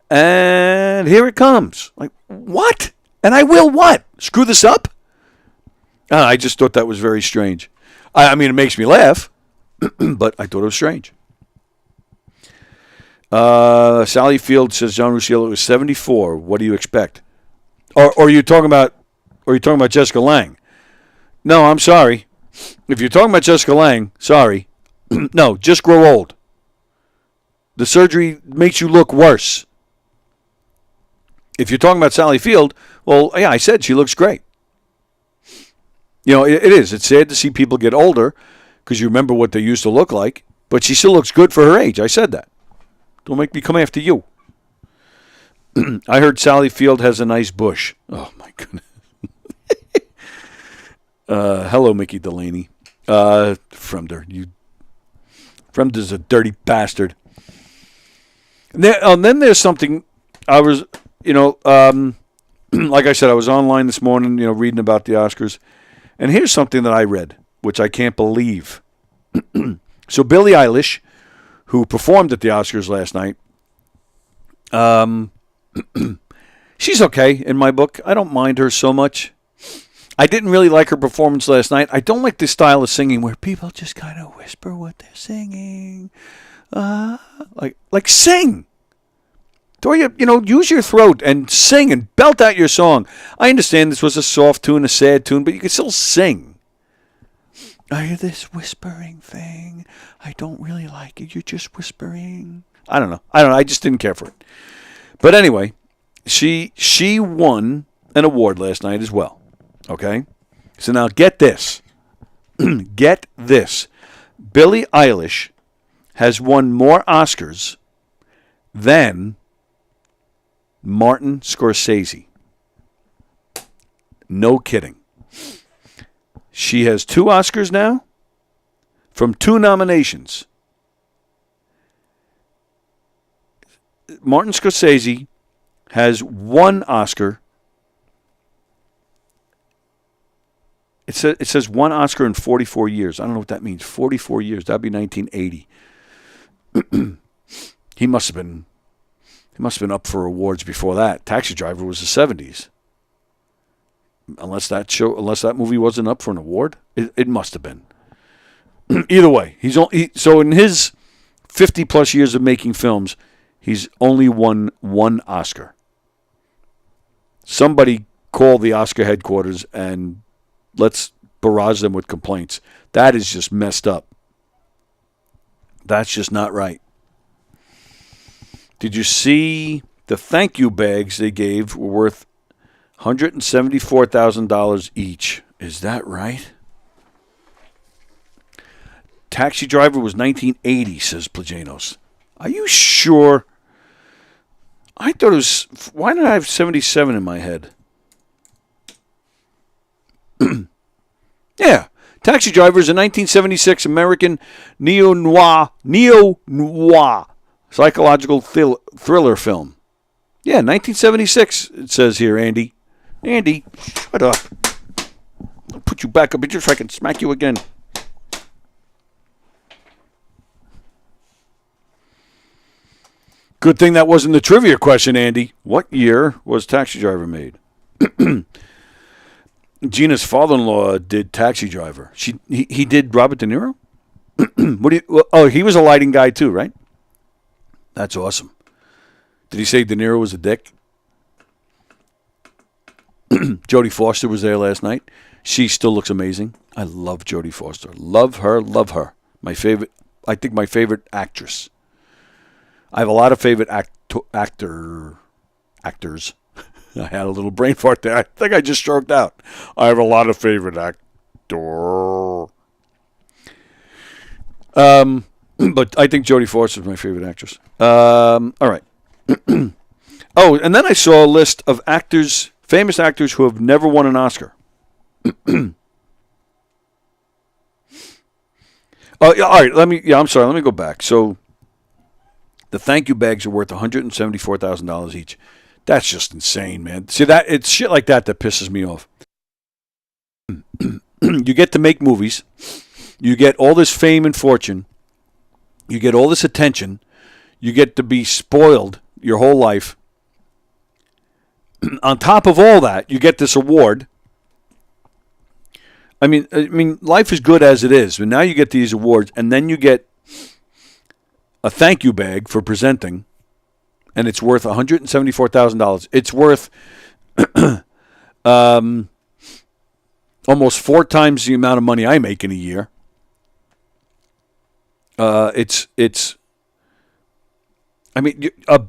And here it comes. Like, what? And I will what? Screw this up? I just thought that was very strange. I mean, it makes me laugh, but I thought it was strange. Sally Field says John Rusciello was 74. What do you expect? Or are you talking about Jessica Lange? No, I'm sorry. If you're talking about Jessica Lange, sorry. No, just grow old. The surgery makes you look worse. If you're talking about Sally Field, well, yeah, I said she looks great. It is. It's sad to see people get older because you remember what they used to look like, but she still looks good for her age. I said that. Don't make me come after you. I heard Sally Field has a nice bush. Oh, my goodness. Hello, Mickey Delaney. Fremder. Fremder's a dirty bastard. Then there's something I was, like I said, I was online this morning, reading about the Oscars. And here's something that I read, which I can't believe. So Billie Eilish, who performed at the Oscars last night, she's okay in my book. I don't mind her so much. I didn't really like her performance last night. I don't like this style of singing where people just kind of whisper what they're singing. Like sing. Toya, use your throat and sing and belt out your song. I understand this was a soft tune, a sad tune, but you can still sing. I hear this whispering thing. I don't really like it. You're just whispering. I don't know. I just didn't care for it. But anyway, she won an award last night as well. Okay? So now get this. Get this. Billie Eilish has won more Oscars than Martin Scorsese. No kidding. She has 2 Oscars now from 2 nominations. Martin Scorsese has 1 Oscar. It says 1 Oscar in 44 years. I don't know what that means. 44 years. That'd be 1980. He must have been up for awards before that. Taxi Driver was the 70s. Unless that movie wasn't up for an award, it must have been. Either way, so in his 50 plus years of making films, he's only won 1 Oscar. Somebody call the Oscar headquarters and let's barrage them with complaints. That is just messed up. That's just not right. Did you see the thank you bags they gave were worth $174,000 each? Is that right? Taxi Driver was 1980, says Plajanos. Are you sure? I thought it was... Why did I have 77 in my head? Yeah. Taxi Driver is a 1976 American neo-noir psychological thriller film. Yeah, 1976, it says here, Andy. Andy, shut up. I'll put you back up just so I can smack you again. Good thing that wasn't the trivia question, Andy. What year was Taxi Driver made? Gina's father-in-law did Taxi Driver. He did Robert De Niro? He was a lighting guy too, right? That's awesome. Did he say De Niro was a dick? Jodie Foster was there last night. She still looks amazing. I love Jodie Foster. Love her, love her. I think my favorite actress. I have a lot of favorite actors. I had a little brain fart there. I think I just stroked out. I have a lot of favorite actors. But I think Jodie Foster is my favorite actress. All right. Oh, and then I saw a list of famous actors who have never won an Oscar. Oh, yeah, all right. Let me go back. So the thank you bags are worth $174,000 each. That's just insane, man. See, it's shit like that pisses me off. You get to make movies. You get all this fame and fortune. You get all this attention. You get to be spoiled your whole life. On top of all that, you get this award. I mean, life is good as it is. But now you get these awards, and then you get a thank you bag for presenting, and it's worth $174,000. It's worth almost 4 times the amount of money I make in a year. It's. I mean, a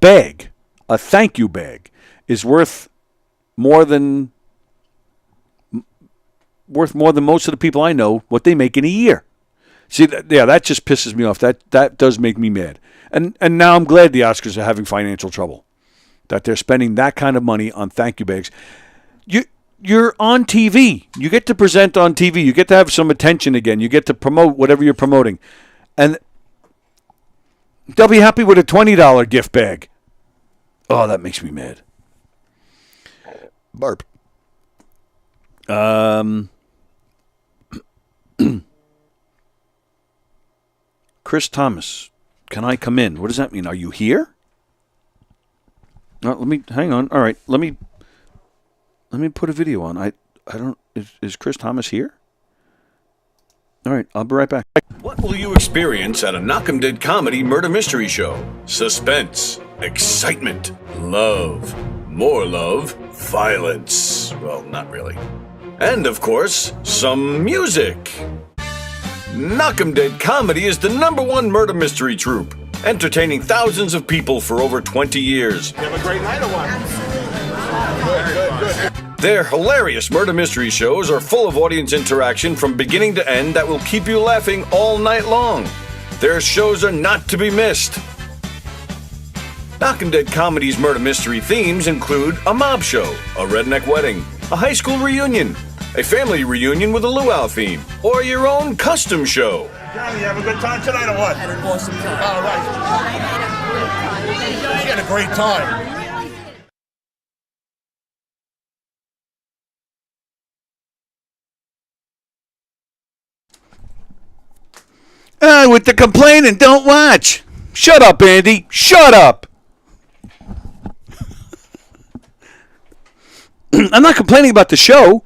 thank you bag, is worth more than most of the people I know what they make in a year. See, that just pisses me off. That does make me mad. And now I'm glad the Oscars are having financial trouble, that they're spending that kind of money on thank you bags. You're on TV. You get to present on TV. You get to have some attention again. You get to promote whatever you're promoting. And they'll be happy with a $20 gift bag. Oh, that makes me mad. Barb. Chris Thomas, can I come in? What does that mean? Are you here? No, let me hang on. All right, let me put a video on. I don't. Is Chris Thomas here? All right, I'll be right back. What will you experience at a Knockem Dead Comedy Murder Mystery Show? Suspense, excitement, love, more love, violence. Well, not really. And of course, some music. Knockem Dead Comedy is the #1 murder mystery troupe, entertaining thousands of people for over 20 years. You have a great night or what? Good. Their hilarious murder mystery shows are full of audience interaction from beginning to end that will keep you laughing all night long. Their shows are not to be missed. Knockem Dead Comedy's murder mystery themes include a mob show, a redneck wedding, a high school reunion, a family reunion with a luau theme, or your own custom show. Johnny, you have a good time tonight or what? Had an awesome time. All right. You had a great time. With the complaining, don't watch. Shut up, Andy. Shut up. I'm not complaining about the show.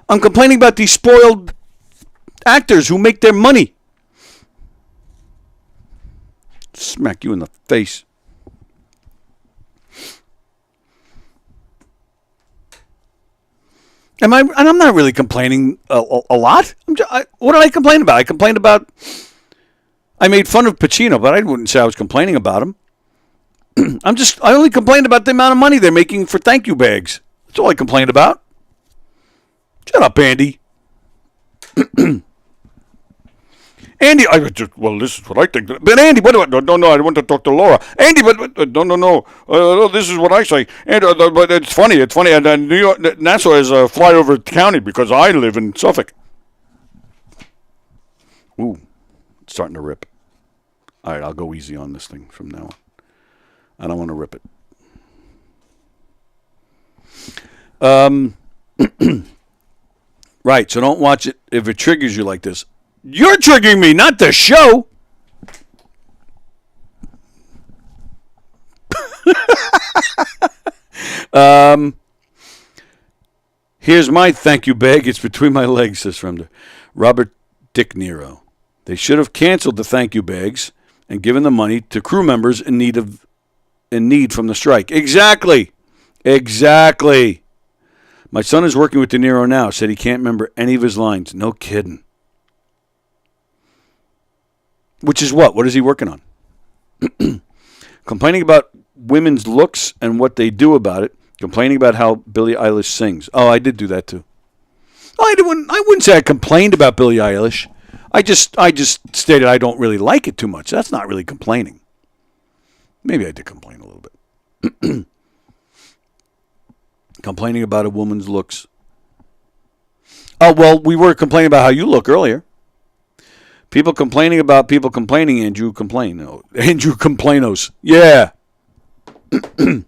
I'm complaining about these spoiled actors who make their money. Smack you in the face. And I'm not really complaining a lot. What did I complain about? I complained about... I made fun of Pacino, but I wouldn't say I was complaining about him. I only complained about the amount of money they're making for thank you bags. That's all I complained about. Shut up, Andy. Andy, well, this is what I think. But Andy, what do I? No, I want to talk to Laura. Andy, but no. This is what I say. And but it's funny. And New York, Nassau is a flyover county because I live in Suffolk. Ooh, it's starting to rip. All right, I'll go easy on this thing from now on. I don't want to rip it. Right, so don't watch it if it triggers you like this. You're triggering me, not the show. Here's my thank you bag. It's between my legs, says from Robert Dick Nero. They should have canceled the thank you bags and given the money to crew members in need from the strike. Exactly. My son is working with De Niro now. Said he can't remember any of his lines. No kidding. Which is what? What is he working on? Complaining about women's looks and what they do about it. Complaining about how Billie Eilish sings. Oh, I did do that too. I wouldn't say I complained about Billie Eilish. I just stated I don't really like it too much. That's not really complaining. Maybe I did complain a little bit. Complaining about a woman's looks. Oh, well, we were complaining about how you look earlier. People complaining about people complaining. Andrew complain. No, Andrew Complainos. Yeah. And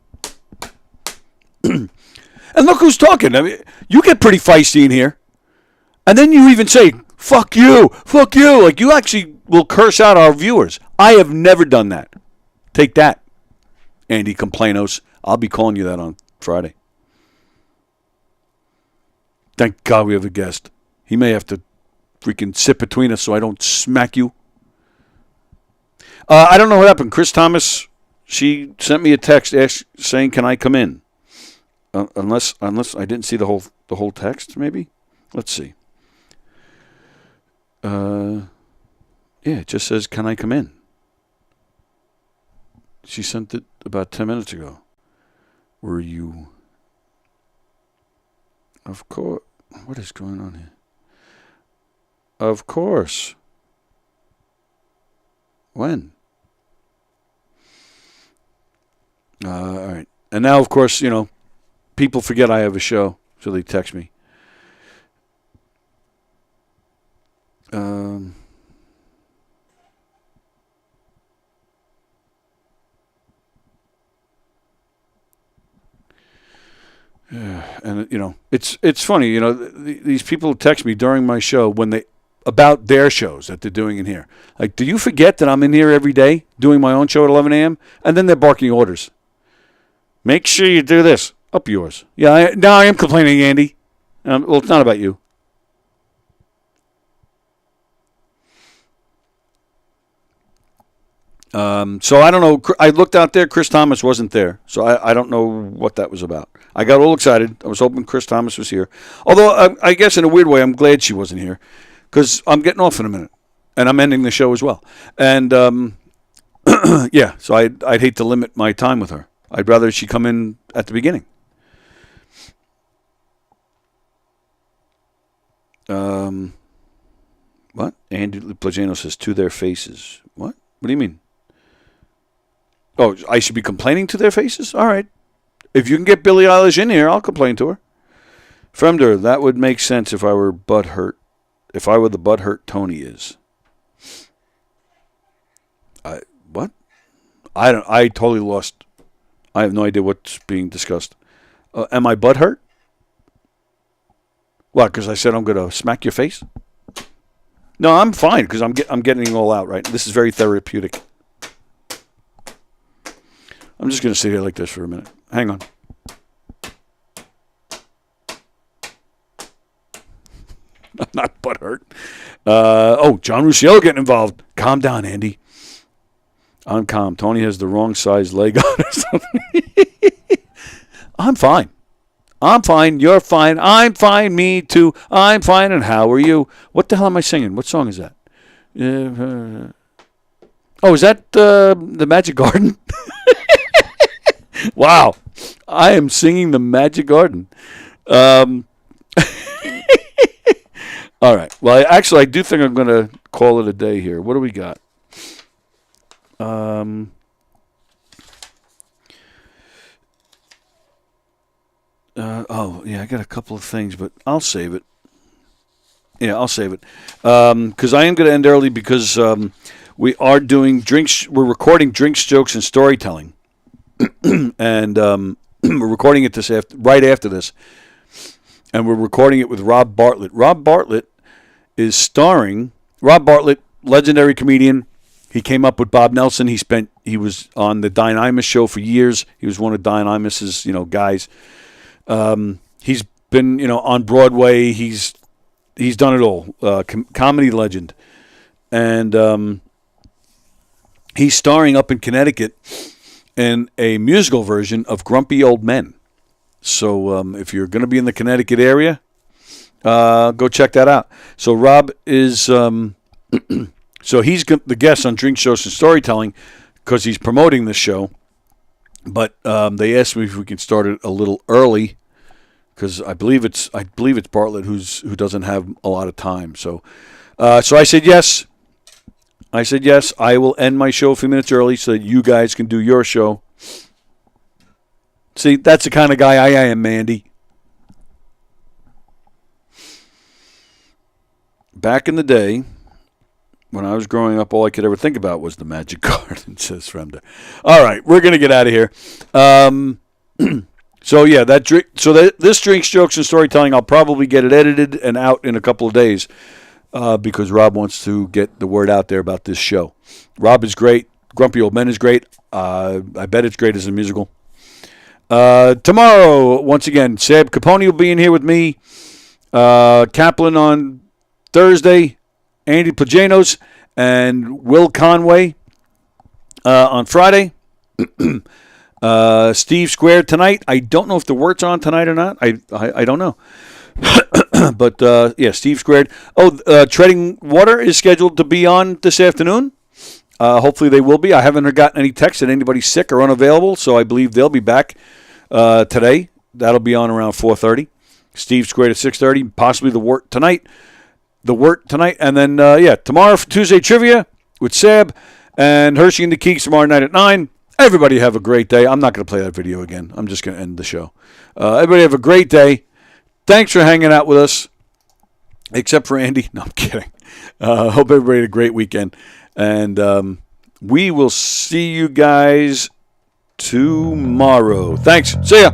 look who's talking. I mean, you get pretty feisty in here. And then you even say, fuck you. Like you actually will curse out our viewers. I have never done that. Take that, Andy Complainos. I'll be calling you that on Friday. Thank God we have a guest. He may have to freaking sit between us so I don't smack you. I don't know what happened. Chris Thomas, she sent me a text saying, "Can I come in?" Unless I didn't see the whole text. Maybe. Let's see. Yeah, it just says, "Can I come in?" She sent it about 10 minutes ago. Were you? Of course. What is going on here? Of course. When? All right. And now, of course, people forget I have a show, so they text me. And it's funny, these people text me during my show when about their shows that they're doing in here. Like, do you forget that I'm in here every day doing my own show at 11 a.m.? And then they're barking orders. Make sure you do this. Up yours. Yeah, now I am complaining, Andy. Well, it's not about you. So I don't know. I looked out there. Chris Thomas wasn't there. So I don't know what that was about. I got all excited. I was hoping Chris Thomas was here. Although, I guess in a weird way, I'm glad she wasn't here. Because I'm getting off in a minute. And I'm ending the show as well. And, yeah, so I'd hate to limit my time with her. I'd rather she come in at the beginning. What? Andy Plagano says, to their faces. What? What do you mean? Oh, I should be complaining to their faces? All right. If you can get Billie Eilish in here, I'll complain to her. Fremder, that would make sense if I were butthurt. If I were the butthurt Tony is. What? I totally lost. I have no idea what's being discussed. Am I butthurt? What, because I said I'm going to smack your face? No, I'm fine because I'm getting it all out right. This is very therapeutic. I'm just going to sit here like this for a minute. Hang on. I'm not butthurt. John Rusciello getting involved. Calm down, Andy. I'm calm. Tony has the wrong size leg on or something. I'm fine. I'm fine. You're fine. I'm fine. Me too. I'm fine. And how are you? What the hell am I singing? What song is that? Is that the Magic Garden? Wow. I am singing the Magic Garden. All right. Well, I do think I'm going to call it a day here. What do we got? I got a couple of things, but I'll save it. Yeah, I'll save it. Because I am going to end early because we are doing drinks. We're recording drinks, jokes, and storytelling. And we're recording it right after this. And we're recording it with Rob Bartlett. Rob Bartlett is starring. Rob Bartlett, legendary comedian. He came up with Bob Nelson. He was on the Diane Imus show for years. He was one of Diane Imus's, guys. He's been, on Broadway. He's done it all. Comedy legend. And he's starring up in Connecticut in a musical version of Grumpy Old Men. So if you're going to be in the Connecticut area, go check that out. So Rob is, so he's the guest on Drink Shows and Storytelling because he's promoting this show. But they asked me if we can start it a little early because I believe it's Bartlett who doesn't have a lot of time. So I said yes. I will end my show a few minutes early so that you guys can do your show. See, that's the kind of guy I am, Mandy. Back in the day, when I was growing up, all I could ever think about was the Magic Garden, says Fremder. All right, we're going to get out of here. This Drinks, Jokes, and Storytelling, I'll probably get it edited and out in a couple of days because Rob wants to get the word out there about this show. Rob is great. Grumpy Old Men is great. I bet it's great as a musical. Tomorrow, once again, Seb Capone will be in here with me. Kaplan on Thursday. Andy Plajanos and Will Conway on Friday. Steve Square tonight. I don't know if the Wirt's on tonight or not. I don't know. But, Steve Squared. Treading Water is scheduled to be on this afternoon. Hopefully they will be. I haven't gotten any text that anybody's sick or unavailable, so I believe they'll be back today. That'll be on around 4:30. Steve Squared at 6:30. Possibly the Wirt tonight. And then, tomorrow for Tuesday Trivia with Seb and Hershey and the Keeks tomorrow night at 9. Everybody have a great day. I'm not going to play that video again. I'm just going to end the show. Everybody have a great day. Thanks for hanging out with us, except for Andy. No, I'm kidding. Hope everybody had a great weekend. And we will see you guys tomorrow. Thanks. See ya.